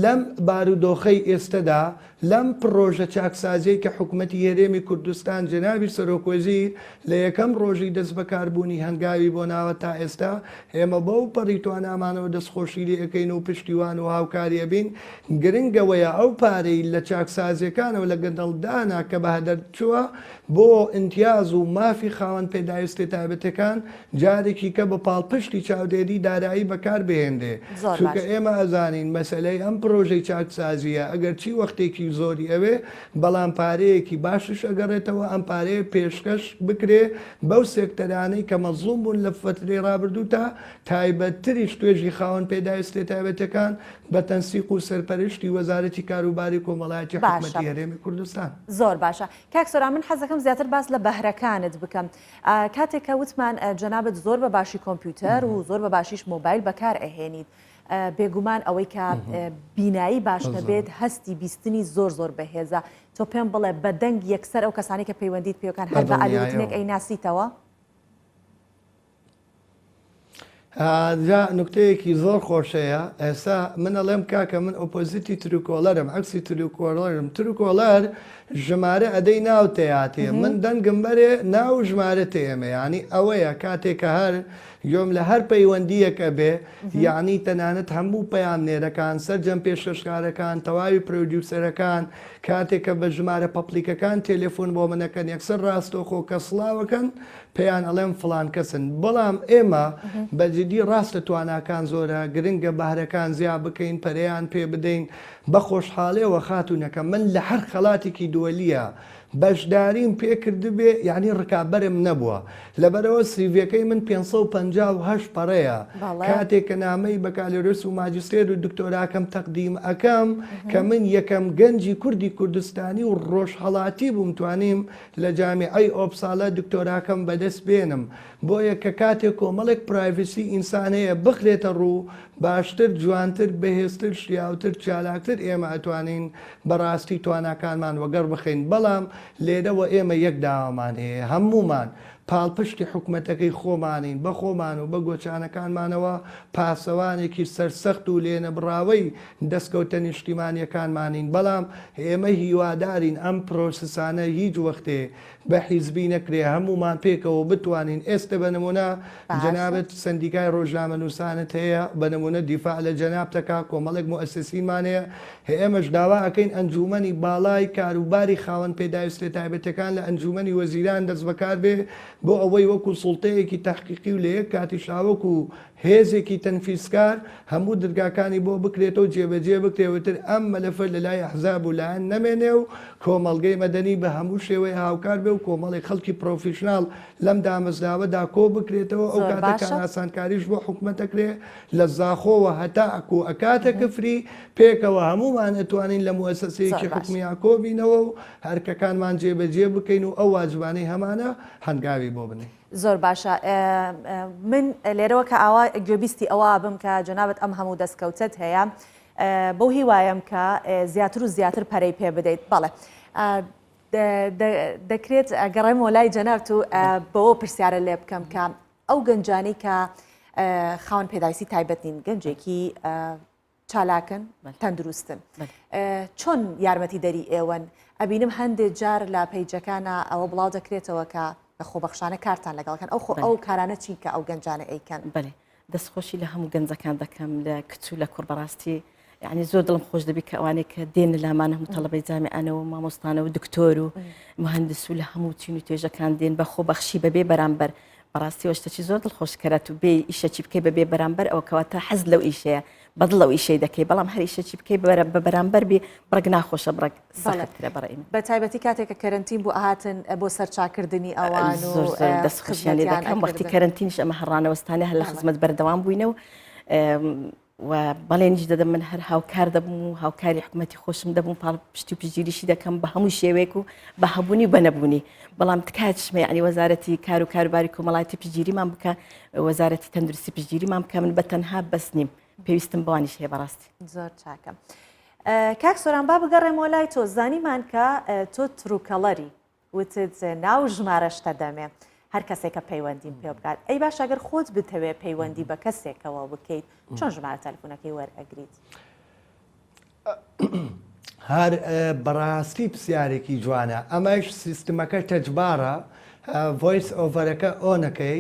لەم بارودۆخەی ئێستەدا لەم پرۆژە چاکسازیی کە حکوومەتی هێرێمی کوردستان جەنابی سەرۆکوەزیر لە یەکەم ڕۆژی دەست بەکاربوونی هەنگاوی بۆ ناوە تا ئێستا ئێمە بەو پەڕی توانامانەوە دەستخۆشی لێ ئەەکەین و پشتیوان و هاوکاریە بین گرنگەوەیە ئەو پارەی لە چاکسازیەکانەوە لە گەندەڵدانا کە بەهدەر چووە بۆ ئیمتیاز و مافی خاوەن پێداویستی تایبەتەکان جارێکی کە بە پاڵپشتی چاودێری دارایی بەکار بهێندێ چونکە ئێمە ئەزانین مەسلەی ئەم پرۆژەی چاکسازیە ئەگەر چی وەختێکی زۆری ئەوێ بەڵام پارەیەکی باشش ئەگەڕێتەوە ئەم پارەیە پێشکەش بکرێ بەو سێکتەرانەی کە مەزڵوم بوون لە فترەی ڕابردوو تا تایبەتتریش توێژی خاوەن پێداویستی تایبەتەکان بە تەنسیق و سەرپەرشتی وەزارەتی کاروباری کۆمەڵایەتی حکوومەتی هەرێمی کوردستان زۆر باشە کاک سۆرا من حەزەکەم زیاتر باس لە بەهرەکانت بکەم کاتێککە وتمان جەنابەت زۆر بە باشی کۆمپیوتەر و زۆر بە باشیش مۆبایل بەکار ئەهێنیت بێگومان ئەوەی کە بینایی باش نەبێت هەستی بیستنی زۆر بەهێزە تۆ پێم بڵێ بە دەنگ یەکسەر ئەو کەسانی کە پەیوەندیت پێوەکان هەر بە ئالیوتنێک ئەی ناسیتەوە نکتەیەکی زۆر خۆشەیە ئێستا من ئەڵێم کاکە من ئۆپۆزیتی تروکۆلەرم عکسی تروکۆلەرم تروکۆلەر ژمارە ئەدەی ناو تەیاتێ من دەنگم بەرێ ناو ژمارە تێمە ینی ئەوەیە کاتێکە هەر گوێم لە هەر پەیوەندیەکە بێ یعنی تەنانەت هەموو پەیامنێرەکان سەرجەم پێشکەشکارەکان تەواوی پرۆدیوسەرەکان کاتێکە بە ژمارە پەپلیکەکان تێلێفۆن بۆ منەکەن یەکسەر ڕاستۆخۆ کە سڵاوەکەن پێیان ئەڵێم فڵان کەسن بەڵام ئێمە بەجددی ڕاستە تواناکان زۆرە گرنگە بەهرەکان زیا بکەین پەرەیان پێ بدەین بە خۆشحاڵێەوە خاتونەکە من لە هەر خەڵاتێکی دووەلیە بەشداریم پێکردبێ یعنی ڕکابەرم نەبووە لەبەرەوە سیڤەکەی من 558 پەڕەیە کاتێک کە نامەی بەکالۆرس و ماجستێر و دکتۆراکەم تەقدیم ئەەکەم کە من یەکەم گەنجی کوردی کوردستانی و ڕۆژهەڵاتی بووم توانیم لە جامیعەی ئۆپساڵە دکتۆراکەم بەدەست بێنم بۆیە کە کاتێک کۆمەڵێک پرایڤسی ئینسانەیە بخرێتە ڕوو باشتر جوانتر بەهێزتر شیاوتر چالاکتر ئێمە ئەتوانین بەڕاستی تواناکانمان وەگەڕ بخەین بەڵام لێرەوە ئێمە یەک داوامان هەیە هەمومان پاڵپشتی حکوومەتەکەی خۆمانین بە خۆمان و بە گۆچانەکانمانەوە پاسەوانێکی سەرسەخت و لێنە بڕاوەی دەستکەوتە نیشتیمانیەکانمانین بەڵام ئێمە هیوادارین ئەم پرۆسسانە هیچ وەختێ بە حیزبی نەکرێ هەمومان پێکەوە بتوانین ئێستا بە نمونە جەنابەت سندیکای ڕۆژنامە نووسانت هەیە بە نمونە دیفاع لە جەنابتەکە کۆمەڵێک موسسینمانەیە ئێمەش داوا ئەەکەین ئەنجومەنی باڵای کاروباری خاوەن پێداویستی تایبەتەکان لە ئەنجومەنی وەزیران دەست بەکار بێ بۆ ئەوەی وەکو سوڵتەیەکی تحقیقی و لە یەک کاتی شاوەکو هێزێکی تەنفیسکار هەموو دەرگاکانی بۆ بکرێتەوە جێبەجێ بکرێتر ئەم مەلەفەر لە لای ئەحزاب و لایەن نەمێنێ و کۆمەڵگەی مەدەنی بە هەموو شێوەی هاوکار بێ و کۆمەڵی خەڵکی پرۆفیشنال لەم دامەزراوەدا کۆ بکرێتەوە ئەو کاتەکان ئاسانکاریش بۆ حکوومەتەکرێ لە زاخۆوە هەتا ئەکو ئەکاتە کفری پێکەوە هەمومان ئەتوانین لە موسسەیەکی حکومیا کۆبینەوە و هەرکەکانمان جێبەجێ بکەین و ئەو واجبانەی هەمانە هەنگاوی بۆ بنێ. زۆر باشە من لێرەوە کە ئاوا گوێبیستی ئەوە بم کە جەنابەت ئەم هەموو دەستکەوتت هەیە بەو هیوایم کە زیاتر و زیاتر پەرەی پێ بدەیت بەڵێ دەکرێت گەڕێمەوە لای جەنابەت و بەوە پرسیارە لێ بکەم کە ئەو گەنجانی کە خاوەن پێداویستی تایبەت نین گەنجێکی چالاکن تەندروستن چۆن یارمەتی دەری ئێوەن ئەبینم هەندێک جار لا پەیجەکانە ئەوە بڵاو دەکرێتەوە کە بە خۆبەخشانە کارتان لەگەڵکەن ئەو کارانە چی کە ئەو گەنجانە ئەیکەن بڵێ دەستخۆشی لە هەموو گەنجەکان دەکەم لە کچ و لە کوڕ بەڕاستی یعنی زۆر دڵم خۆش دەبی کە ئەوانەیە کە دێن لامان هەموو تەڵەبەی جامیعانەوە مامۆستانەوە دکتۆر و مهندس و لە هەموو چین و توێژەکان دێن بە خۆبەخشی بەبێ بەرامبەر بەڕاستی شتێکی زۆر دڵخۆشکەرێت و بێ ئیشەکی بکەی بەبێ بەرامبەر ئەوە کەواتە حەز لەو ئیشەیە بەدڵ ئەو ئیشەی دەکەی بەڵام هەر ئیشەکی بکەی بە بەرامبەر بێ بڕگ ناخۆشە بڕگ سەختترە بەڕێم بە تایبەتی کاتێک کە کەرنتین بوو ئاهاتن بۆ سەرچاکردنی ئەوان و دەستخۆشیانی دەکەم وەختی کەرنتینش ئەمە هەڕانەوەستانە هەر لە خزمەت بەردەوام بووینەوە و بەڵێنیش دەدەم من هەر هاوکار دەبووم و هاوکاری حکوومەتی خۆشم دەبووم پاڵ پشتی و پژگیریشی دەکەم بە هەموو شێوەیەک و بە هەبوونی و بە نەبوونی بەڵام تکاتشمە یعنی وەزارەتی کار و کاروباری کۆمەڵایەتی پژگیریمان بکە وەزارەتی تەندروستی پژگیریمان بکە من بە تەنها بەس نیم پێویستم بەوانیش هەیە بەڕاستی زۆر چاکەم کاک سۆران با بگەڕێمەوە لای تۆ زانیمان کە تۆ تروکەڵەری وتت ناو ژمارەشتە دەمێ هەر کەسێکە پەیوەندیم پێ بکات ئەی باش ئەگەر خۆت بتەوێ پەیوەندی بە کەسێکەوە بکەیت چۆن ژمارە تەلەفۆنەکەی وەرئەگریت هەر بەڕاستی پرسیارێکی جوانە ئەمەش سیستمەکە تەجبارە ڤۆیس ئۆڤەرەکە ئۆنەکەی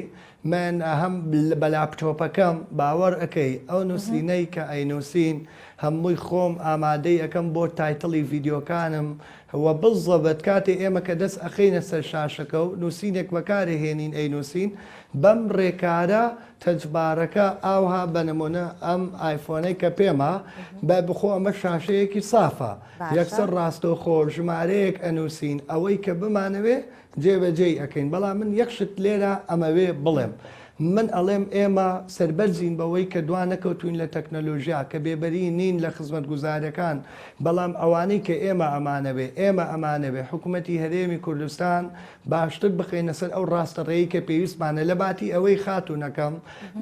من هەم بە لاپتۆپەکەم باوەڕ ئەەکەی ئەو نووسینەی کە ئەینووسین هەمووی خۆم ئامادەی ئەەکەم بۆ تایتڵی ڤیددیۆکانم وە بزڵبەت کاتێ ئێمە کە دەست ئەخینە سەر شاشەکە و نووسینێک بەکارهێنین ئەینووسین بەم ڕێکارە تەجبارەکە ئاوها بەنمونە ئەم ئایفۆنەی کە پێمە بە بخۆ ئەمە شاشەیەکی سافە یەکسەر ڕاستۆخۆ ژمارەیەک ئەنووسین ئەوەی کە بمانەوێ جێبەجێ ئەەکەین بەڵام من یەکشت لێرە ئەمەوێ بڵێم من ئەڵێم ئێمە سربەرزین بەوەی کە دوان نەکەوتوین لە تەکنەلۆژیا کە بێبەری نین لە خزمەت گوزارەکان بەڵام ئەوانەی کە ئێمە ئەمانەوێ حکوومەتی هەرێمی کوردستان باشتر بخێنە سەر ئەو ڕاستەڕێی کە پێویستمانە لە باتی ئەوەی خاتونەکەم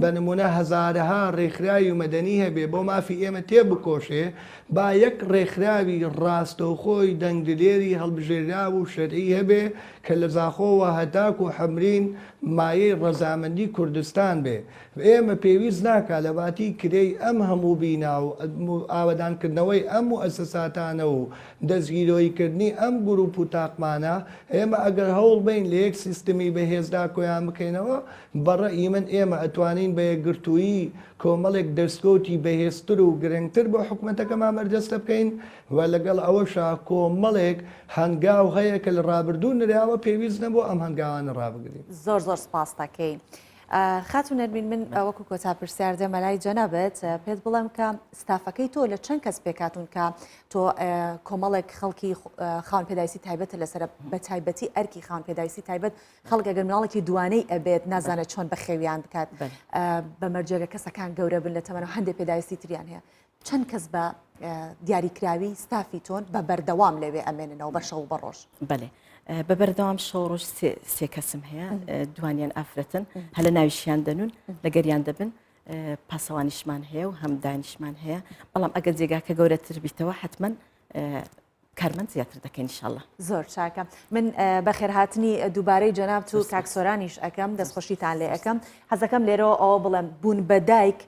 بە نمونە هەزارەها ڕێکخراوی و مەدەنی هەبێ بۆ مافی ئێمە تێبکۆشێ با یەک ڕێکخراوی ڕاستەوخۆی دەنگدلێری هەڵبژێرا و شەرعی هەبێ کە لە زاخۆوە هەتاک و حەمرین مایەی ڕەزامەندی کوردستان بێ ئێمە پێویست ناکە لە باتی کرێی ئەم هەموو بینا و ئاوەدانکردنەوەی ئەم و ئەسەساتانە و دەستگیرۆیکردنی ئەم گروپ و تاقمانە ئێمە ئەگەر هەوڵ بین لە یەک سیستمی بەهێزدا کۆیان بکەینەوە بەڕێی من ئێمە ئەتوانین بە یەکگرتوویی کۆمەڵێک دەستکەوتی بەهێزتر و گرنگتر بۆ حکوومەتەکەمان بەردەستە بکەین و لەگەڵ ئەوەشا کۆمەڵێک هەنگاو هەیە کە لە ڕابردوو نراوە پێویست نەبوو ئەم هەنگاوانە ڕابگرین زۆر سپاس دەکەین خاتون نەرمین من وەکو کۆتا پرسیار دێمە لای جەنابەت پێت بڵێم کە ستافەکەی تۆ لە چەند کەس پێکاتون کە تۆ کۆمەڵێک خەڵکی خاوەن پێداویستی تایبەت لەسەر بە تایبەتی ئەرکی خاوەن پێداویستی تایبەت خەڵک ئەگەر مناڵێکی دوانەی ئەبێت نازانێت چۆن بەخێویان بکات بە مەرجێگە کەسەکان گەورە بن لە تەمەنەوە هەندێک پێداویستی تریان هەیە چەند کەس بە دیاریکراوی ستافی تۆن بە بەردەوام لەوێ ئەمێننەوە بە شەو بە ڕۆژ بەێ بە بەردەوام شەو ڕۆژ سێ کەسم هەیە دوانیان ئافرەتن هە لە ناویشیان دەنون لەگەریان دەبن پاسەوانیشمان هەیە و هەم دانیشمان هەیە بەڵام ئەگە جێگاکە گەورەتر بیتەوە حتمما کارمەند زیاتر دەکەین ئینشاءالله زۆر چاکە من بەخێرهاتنی دووبارەی جەنابەت و کاکسۆرانیش ئەەکەم دەستخۆشیتان لێ ئەەکەم حەزەکەم لێرەوە ئەوە بڵێم بوون بە دایک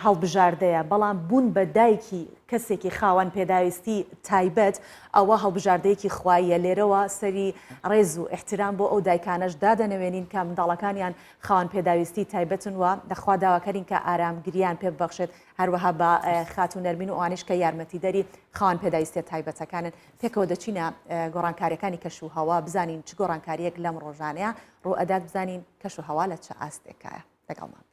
هەڵبژاردەیە بەڵام بوون بە دایکی کەسێکی خاوەن پێداویستی تایبەت ئەوە هەڵبژاردەیەکی خوایە لێرەوە سەری ڕێز و احترام بۆ ئەو دایکانەش دادەنەوێنین کە منداڵەکانیان خاوەن پێداویستی تایبەتن وە دەخوا داواکەرین کە ئارامگریان پێ ببەخشێت هەروەها بە خاتون نەرمین و ئەوانش کە یارمەتی دەری خاوەن پێداویستی تایبەتەکانن پێکەوە دەچینە گۆڕانکاریەکانی کەش و هەوا بزانین چ گۆڕانکاریەک لەم ڕۆژانەیە ڕۆ ئەدات بزانین کەش و هەوا لە چه ئاستێکایە لەگەڵمان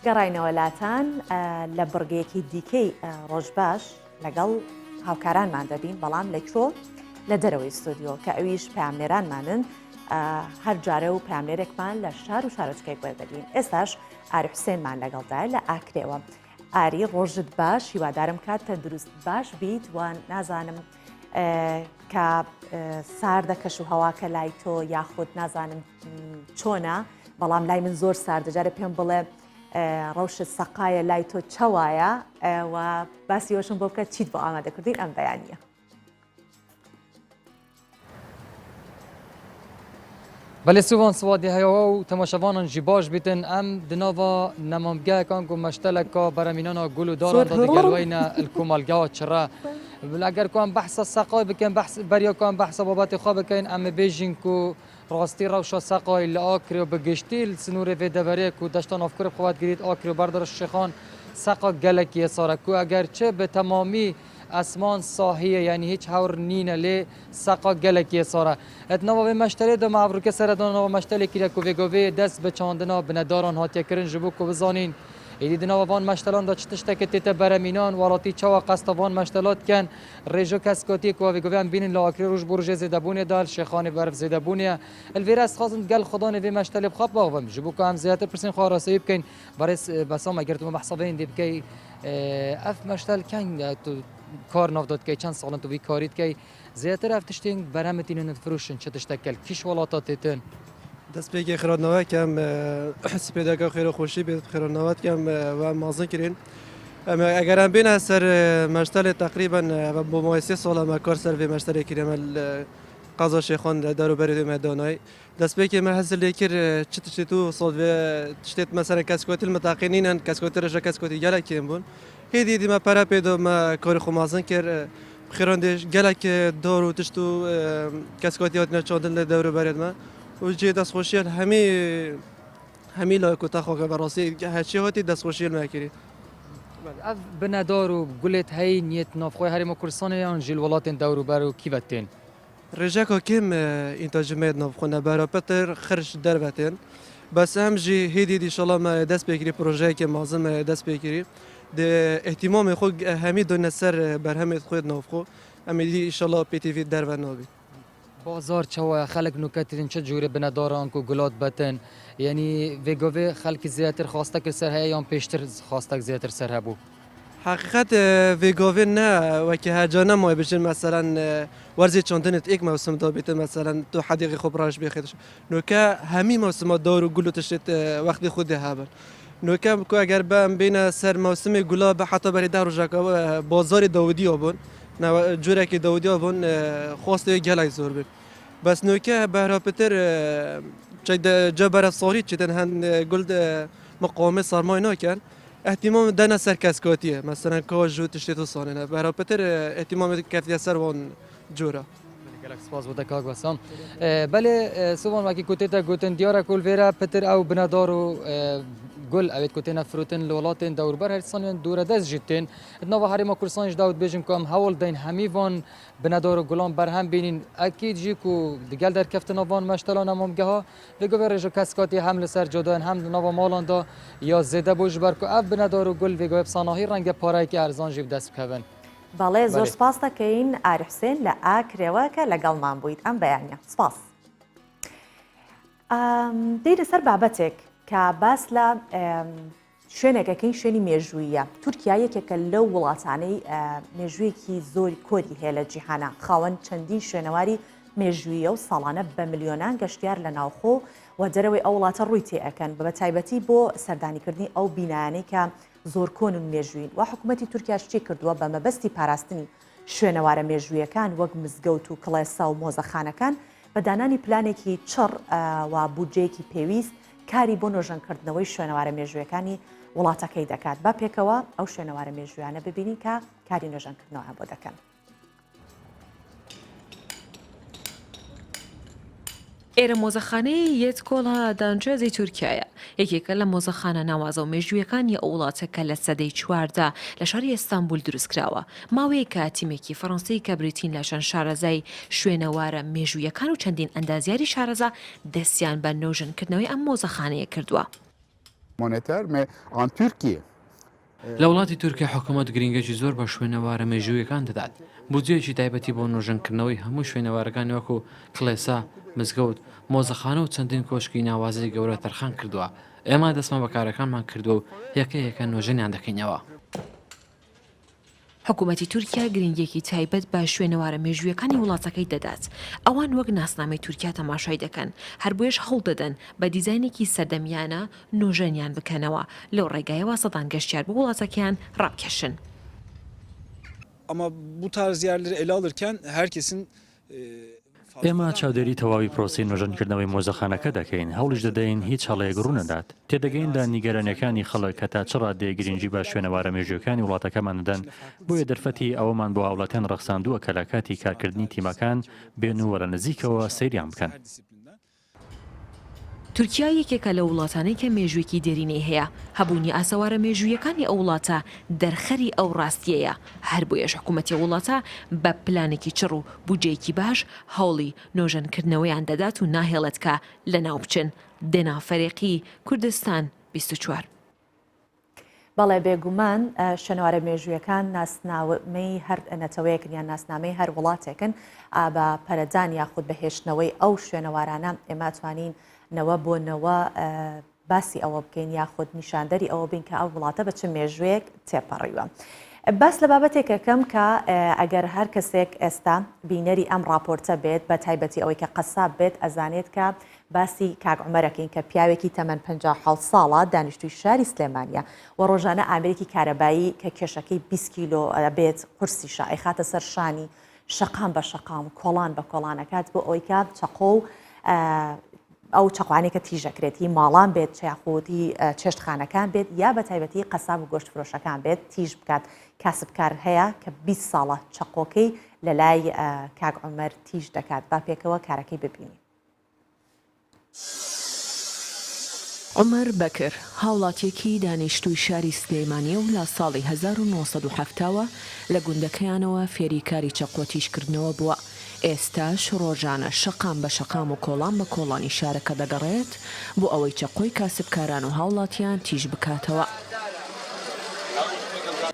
گەڕاینەوە لاتان لە بڕگەیەکی دیکەی ڕۆژباش لەگەڵ هاوکارانمان دەبین بەڵام لەکۆ لە دەرەوەی ستودیۆ کە ئەویش پامێرانمانن هەر جارە و پامێرێکمان لە شار و شارۆچکەی وەردەبین. ئێستاش ئاری حوسێنمان لەگەڵدای لە ئاکرێەوە. ئاری ڕۆژت باش هیوادارم کات تەندروست باش بیت و نازانم کە ساردە کەش و هەواکە لای تۆ یاخود نازانم چۆنە بەڵام لای من زۆر ساردە جارە پێم بڵێ ڕەوشت سەقایە لای تۆ چاوایە و باسی وەشم بۆ بکە چیت بۆ ئامادەکردین ئەم بەیانیە. بله سوان سوادی هیا و تماشاوانان جی باش بیتن ام دناوا نمامگه کان کو مشتلکا برامینانا گلو دارن داد گلوینا الکمالگا چرا اگر کان بحث سقای بکن بحث بریا کان بحث بابت خواب بکن ام بیژین کو راستی روشا سقای لاکر و بگشتی سنور و دبره کو دشتان افکار خوات گرید آکر و بردار شیخان سقا گلکی ساره کو اگر چه به تمامی اسمان ساحیه یعنی هیچ هور نینه لی سقا گلکی ساره اتناوا به مشتری دو معبروک سر دو مشتری که کوی دست به چاندنا بنداران هاتیه کرن جبو کو بزانین ایدی دنا وان مشتلان دا چتشته که تیت برامینان وراتی چوا قصد وان مشتلات کن رژو کسکاتی کو وی گویم بین لاکری روش برج زدبونی دال شیخان برف زدبونی الویراس خازن گل خدا نوی مشتل بخواب باغم جبو کو هم زیاتر پرسین خاراسیب کین برس بسام اگر تو محسابین دی بکی اف مشتل کن تو کار نافداد که چند سالن تو وی کارید که زیاتر افتشتین برامتین فروشن چتشتکل کیش ولاتات تن دست به خیرات نوات کم سپیده که خیر خوشی به خیرات نوات کم و مازن کرین اگر هم بین سر مشتل تقریبا و با مایسی سال ما کار سر و مشتل کریم قضا شیخان دارو برید میدانای دست به که من حاصل کر چت تو صاد و تشتت مثلا کسکوت المتقینین کسکوت رجا کسکوتی گله کیم بون هیدی دی ما پرا پیدا ما کار خو مازن کر خیراندش گله که دارو تشتو کسکوتیات نچاندن دارو برید ما و جه دست خوشیل همی لایک و تخواقه براسی هرچی هاتی دست خوشیل میکری اف بندارو گلت هی نیت نافخوی هری مکرسانه یا جیل ولاتن دورو برو کی بتین رجاکا کم انتاج مید نافخونه برا پتر خرج دربتن بس هم جی هیدی دی شالا ما دست بگیری پروژه که مازم دست بگیری ده اهتمام خود همی دون سر برهم خود نافخو امی دی انشالله پی تی وی در و نابی بازار چوا خلق نکاتین چه جوری بنداران کو گلات بتن یعنی وگوی خلق زیاتر خواسته که سر هیام پیشتر خواسته زیاتر سر هبو حقیقت وگوی نه و که هجانه ما بشین مثلا ورزی چاندنت یک موسم دا بیت مثلا تو حدیقه خوب راش بخیرش نوکه همی موسم دارو گلو تشت وقتی خود هبل نوکه کو اگر بم بین سر موسم گلاب حتی بری در جاکا بازار داودی آبون نه جوره که داودی آبون خواسته گلای زور بید بس نوکه برای پتر جبر صوري چتن هن قلت مقاومه سرمایه نکن اهتمام دنا سرکسکاتیه مثلا کاج و تشتیت صاننه برای پتر اهتمام کفتی سر وان جورا گلک سپاس بوده کاک بسام بله سوان وکی کوتیتا گوتن دیارا کول ویرا پتر او بنادارو گل اوید کوتینا فروتن لولاتن دوربر هرسانیان دوره دست جیتن اتناوا هریما کورسانش داود بیجم کام هول دین همیوان بنادارو گلان برهم بینین اکید جی کو دیگل در کفت نوان مشتلان امامگه ها بگو برجو کسکاتی هم لسر جدان هم نوا مالان دا یا زده بوج برکو اف بنادارو گل ویگو بساناهی رنگ پارای که ارزان جیب دست بکوین بەڵێ زۆر سپاس دەکەین ئاری حوسێن لە ئاکرێوە کە لەگەڵمان بوویت ئەم بەیانە سپاس. دەیرە سەر بابەتێک کە باس لە شوێنێکەکەی شوێنی مێژوویە. تورکیا یەکێکە لەو وڵاتانەی مێژوویەکی زۆری کۆری هەیە لە جیهانە خاوەن چەندین شوێنەواری مێژوویە و ساڵانە بە ملیۆنان گەشتیار لە ناوخۆ و دەرەوەی ئەو وڵاتە ڕووی تێئەکەن بە تایبەتی بۆ سەردانیکردنی ئەو بینایانەی کە زۆر کۆن و مێژووین و حکوومەتی تورکیا شتی کردووە بە مەبەستی پاراستنی شوێنەوارە مێژوویەکان وەک مزگەوت و کڵێسا و مۆزەخانەکان بە دانانی پلانێکی چڕ و بودجەیەکی پێویست کاری بۆ نۆژەنکردنەوەی شوێنەوارە مێژوویەکانی وڵاتەکەی دەکات با پێکەوە ئەو شوێنەوارە مێژوویانە ببینی کە کاری نۆژەنکردنەوە بۆ دەکەن. ئێرە مۆزەخانەی یەت کۆڵا دانجێزی تورکایە یەکێکە لە مۆزەخانە ناوازە و مێژوویەکانی ئەو وڵاتەکە لە سەدەی چواردا لە شاری ئێستانبول دروستکراوە ماوەیە کە تیمێکی فەڕەنسەی کە بریتین لە چەند شارەزای شوێنەوارە مێژوویەکان و چەندین ئەندازیاری شارەزا دەستیان بە نۆژەنکردنەوەی ئەم مۆزەخانەیە کردووە. لە وڵاتی تورکیا حکوومەت گرنگێکی زۆر بە شوێنەوارە مێژوویەکان دەدات بودجەیەکی تایبەتی بۆ نۆژەنکردنەوەی هەموو شوێنەوارەکانی وەکو کڵێسا مزگەوت مۆزەخانە و چەندین کۆشکی ناوازی گەورە تەرخان کردووە ئێمە دەستمان بەکارەکانمان کردووە و یەکە نۆژەنیان دەکەینەوە. حکوومەتی تورکیا گرنگێکی تایبەت بە شوێنەوارە مێژوویەکانی وڵاتەکەی دەدات ئەوان وەک ناسنامەی تورکیا تەماشای دەکەن هەر بۆیش هەوڵ دەدەن بە دیزاینێکی سەردەمیانە نۆژەنیان بکەنەوە لەو ڕێگایەوە سەدان گەشتیار بە وڵاتەکەیان ڕابکەشن. Ama bu tarz yerleri ele alırken herkesin ئێمە چاودێری تەواوی پرۆسی نۆژەنکردنەوەی مۆزەخانەکە دەکەین هەوڵش دەدەین هیچ هەڵەیەک ڕوو نەدات تێدەگەین لە نیگەرانیەکانی خەڵک کە تا چ ڕادێ گرنگی بە شوێنەوارە مێژوویەکانی وڵاتەکەمان دەدەن بۆیە دەرفەتی ئەوەمان بۆ هاوڵاتیان ڕەخساندووە کە لە کاتی کارکردنی تیمەکان بێن و وەرە نزیکەوە سەیریان بکەن. تورکیا یەکێکە لە وڵاتانەی کە مێژوویەکی دێرینەی هەیە هەبوونی ئاسەوارە مێژوویەکانی ئەو وڵاتە دەرخەری ئەو ڕاستیەیە هەر بۆیەش حکوومەتی وڵاتە بە پلانێکی چڕ و بودجەیەکی باش هەوڵی نۆژەنکردنەوەیان دەدات و ناهێڵێت کە لە ناو بچن دێنافەرێقی کوردستان 24. بەڵێ بێگومان شوێنەوارە مێژوویەکان ناسنامەی هەر نەتەوەیەکن یان ناسنامەی هەر وڵاتێکن بە پەرەدان یاخود بەهێشتنەوەی ئەو شوێنەوارانە ئێمە توانین نەوە بۆ نەوە باسی ئەوە بکەین یاخود نیشاندەری ئەوە بین کە ئەو وڵاتە بە چ مێژوویەک تێپەڕیوە. باس لە بابەتێکەکەم کە ئەگەر هەر کەسێک ئێستا بینەری ئەم راپۆرتە بێت بە تایبەتی ئەوەی کە قەساب بێت ئەزانێت کە باسی کاک عومەرەکەین کە پیاوێکی تەمەن 57 ساڵە دانیشتووی شاری سلێمانیە و ڕۆژانە ئامرێکی کارەبایی کە کێشەکەی 20 کیلۆ بێت قورسیشە ئەیخاتە سەر شانی شەقام بە شەقام و کۆڵان بە کۆڵانەکات بۆ ئەوەی کە چەقۆ و ئەو چەقوانێکە تیژەکرێتی ماڵان بێت چیاخۆتی چێشتخانەکان بێت یا بە تایبەتی قەساب و گۆشت فرۆشەکان بێت تیژ بکات کاسبکار هەیە کە 20 ساڵە چەقۆکەی لە لای کاک عومەر تیژ دەکات با پێکەوە کارەکەی ببینی. عمر بەکر هاوڵاتیەکی دانیشتووی شاری سلێمانیە و لە ساڵی 1970ەوە لە گوندەکەیانەوە فێری کاری چەقۆتیشکردنەوە بووە. ئێستاش ڕۆژانە شەقام بە شەقام و کۆڵان بە کۆڵانی شارەکە دەگەڕێت بۆ ئەوەی چەقۆی کاسبکاران و هاوڵاتیان تیژ بکاتەوە.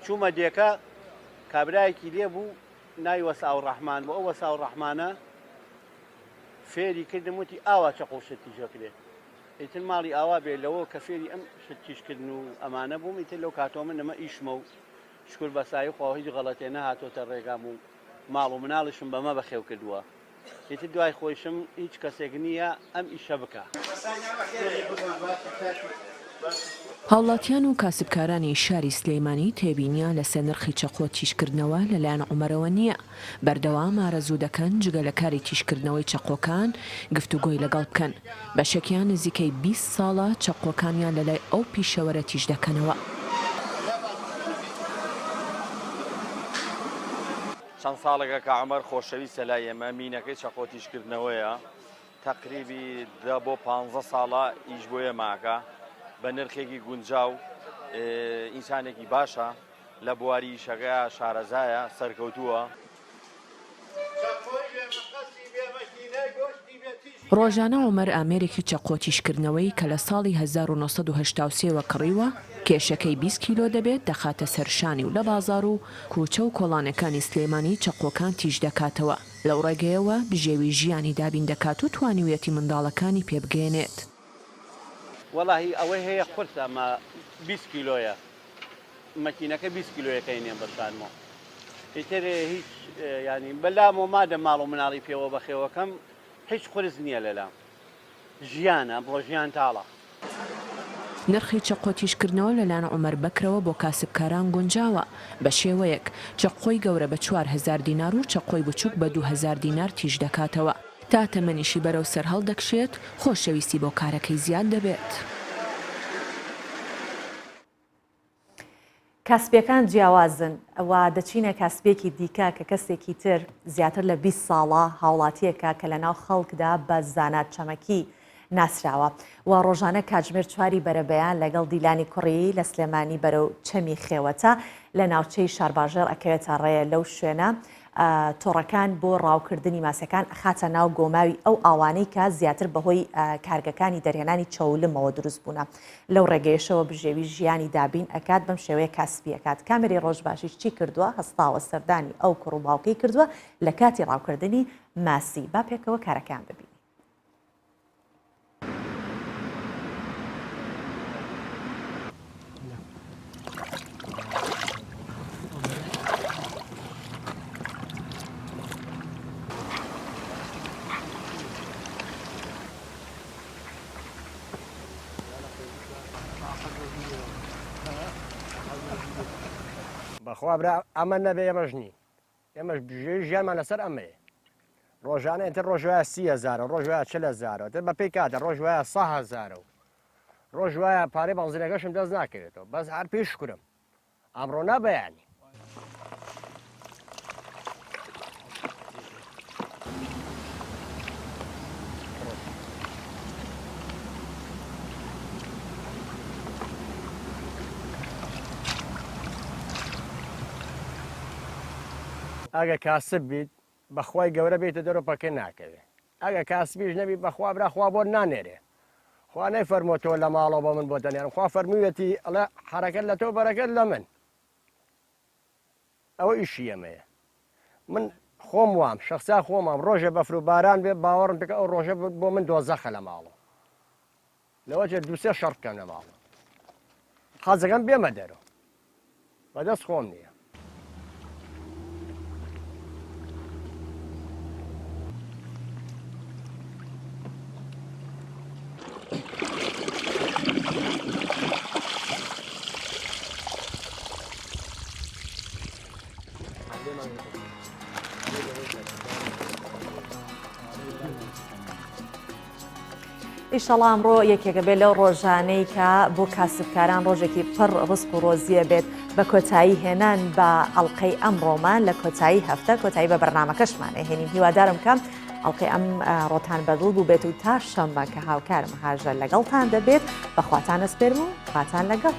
چوومە دیەکە کابرایەکی لێ بوو ناوی وەساو ڕەحمان بۆ ئەو وەساو ڕەحمانە فێری کردم وتی ئاوا چەقۆ شت تیژەکرێت ئیتر ماڵی ئاوا بێ لەوە کە فێری ئەم شت تیژکردن و ئەمانە بووم ئیتر لەو کاتۆ من نەمە ئیشمە و شکر بەسایی خۆ هیچ غەڵەتێ نەهاتۆتە ڕێگام و ماڵ و مناڵشم بەمە بەخێو کردووە ئیتر دوای خۆشم هیچ کەسێک نییە ئەم ئیشە بکە. هاوڵاتیان و کاسبکارانی شاری سلەیمانی تێبینیان لەسەر نرخی چەقۆ تیشکردنەوە لەلایەن عومەرەوە نییە. بەردەوام ئارەزوو دەکەن جگە لە کاری تیشکردنەوەی چەقۆکان گفتوگۆی لەگەڵ بکەن. بەشێکیان نزیکەی 20 ساڵە چەقۆکانیان لەلای ئەو پیشەوەرە تیش دەکەنەوە. چەند ساڵێکە کە عومەر خۆشەویستە لای ئێمە مینەکەی چەقۆ تیشکردنەوەیە تقریبی 10 بۆ 15 ساڵە ئیش بۆ ئێماکە بە نرخێکی گونجاو ئینسانێکی باشە لە بواری شەکەیە شارەزایە سەرکەوتووە. ڕۆژانە عومەر ئامێرێکی چەقۆ تیشکردنەوەی کە لە ساڵی 1970 کڕیوە کێشەکەی 20 کیلۆ دەبێت دەخاتە سەرشانی و لە بازار و کوچە و کۆڵانەکانی سلێمانی چەقۆکان تیش دەکاتەوە. لەو ڕێگەیەوە بژێوی ژیانی دابین دەکات و توانیوێتی منداڵەکانی پێبگەێنێت. وەڵاهی ئەوەی هەیە قورس ئەمە 20 کیلۆیە مەکینەکە 20 کیلۆیەکەینێن بەشانمەوە ئیتر هیچ ینی بەلام و مادە ماڵ و مناڵی پێوە بەخێوەکەم هیچ قورس نییە لەلام ژیانە بۆ ژیان تاڵە. نرخی چەقۆ تیشکردنەوە لەلایەن عومەر بەکرەوە بۆ کاسبکاران گونجاوە بە شێوەیەک چەقۆی گەورە بە 4000 دینار و چەقۆی بچووک بە 2000 دینار تیش دەکاتەوە. تا تەمەنیشی بەرەو سەر هەڵدەکشێت خۆشەویستی بۆ کارەکەی زیاد دەبێت. کەسبیەکان جیاوازن ئەوە دەچینە کەسبێکی دیکە کە کەسێکی تر زیاتر لە 20 ساڵە هاوڵاتیەکە کە لە ناو خەڵکدا بە زانات چەمەکی ناسراوە و ڕۆژانە کاتژمێر چواری بەرەبەیان لەگەڵ دیلانی کوڕی لە سلێمانی بەرەو چەمی خێوەتە لە ناوچەی شارباژێر ئەکەوێتە ڕێیە لەو شوێنە تۆڕەکان بۆ ڕاوکردنی ماسەکان خاتە ناو گۆماوی ئەو ئاوانەی کە زیاتر بەهۆی کارگەکانی دەرهێنانی چەولمەوە دروست بوونە. لەو ڕێگەیشەوە بژێوی ژیانی دابین ئەکات بەم شێوەیە کاسبیەکات. کامێری ڕۆژباشیش چی کردووە؟ هەستاوە سەردانی ئەو کوڕ و باوکەی کردووە لە کاتی ڕاوکردنی ماسی. با پێکەوە کارەکان ببین. بەخوا برا ئەمە نەبێ ئەمەش نی ئێمەش ژیانمان لەسەر ئەمەیە ڕۆژانە تر ڕۆژ وایە 30,000 ڕۆژ وایە 40,000 تر بە پێی کاتە ڕۆژ وایە 100,000 ڕۆژ وایە پارەی بەنزینەکەشم دەست ناکەوێتەوە بەس هەر پێی شکرم ئەمڕۆ نەبەیانی. ئەگە کاسب بیت بەخوای گەورە بێتە دەرۆپەکە ناکەوێت ئەگە کاسبیش نەبی بەخوا براخوا بۆ نانێرێ خوا نەیفەرمۆتەوە لە ماڵەوە بۆ من بۆ دەنێرم خوا فەرموویەتی ئەڵێ حرەکەت لە تۆ بەرەکەت لە من ئەوە ئیشی ئەمەیە. من خۆم وام شخصا خۆمام ڕۆژە بەفر و باران بێ باوەڕم بکە ئەو ڕۆژە بۆ من دۆزەخە لە ماڵەوە لەوەجێ دووسێ شەڕ بکەم لە ماڵەوە حەزەکەم بێمە دەرەوە بەدەست خۆم نییە. ئیشەڵا ئەمڕۆ یەکێکە بێت لەو ڕۆژانەی کە بۆ کاسبکاران ڕۆژێکی پڕ ڕسک و ڕۆزیە بێت بە کۆتایی هێنان بە ئەڵلقەی ئەمڕۆمان لە کۆتایی هەفتە کۆتایی بە بەرنامەکەشمانە هێنین. هیوادارم کەم ئەڵلقەی ئەم ڕۆتان بەدڵ بوو بێت و تا شەممە کە هاوکارم هاژە لەگەڵتان دەبێت بەخواتان ئەسپێرم و خواتان لەگەڵ.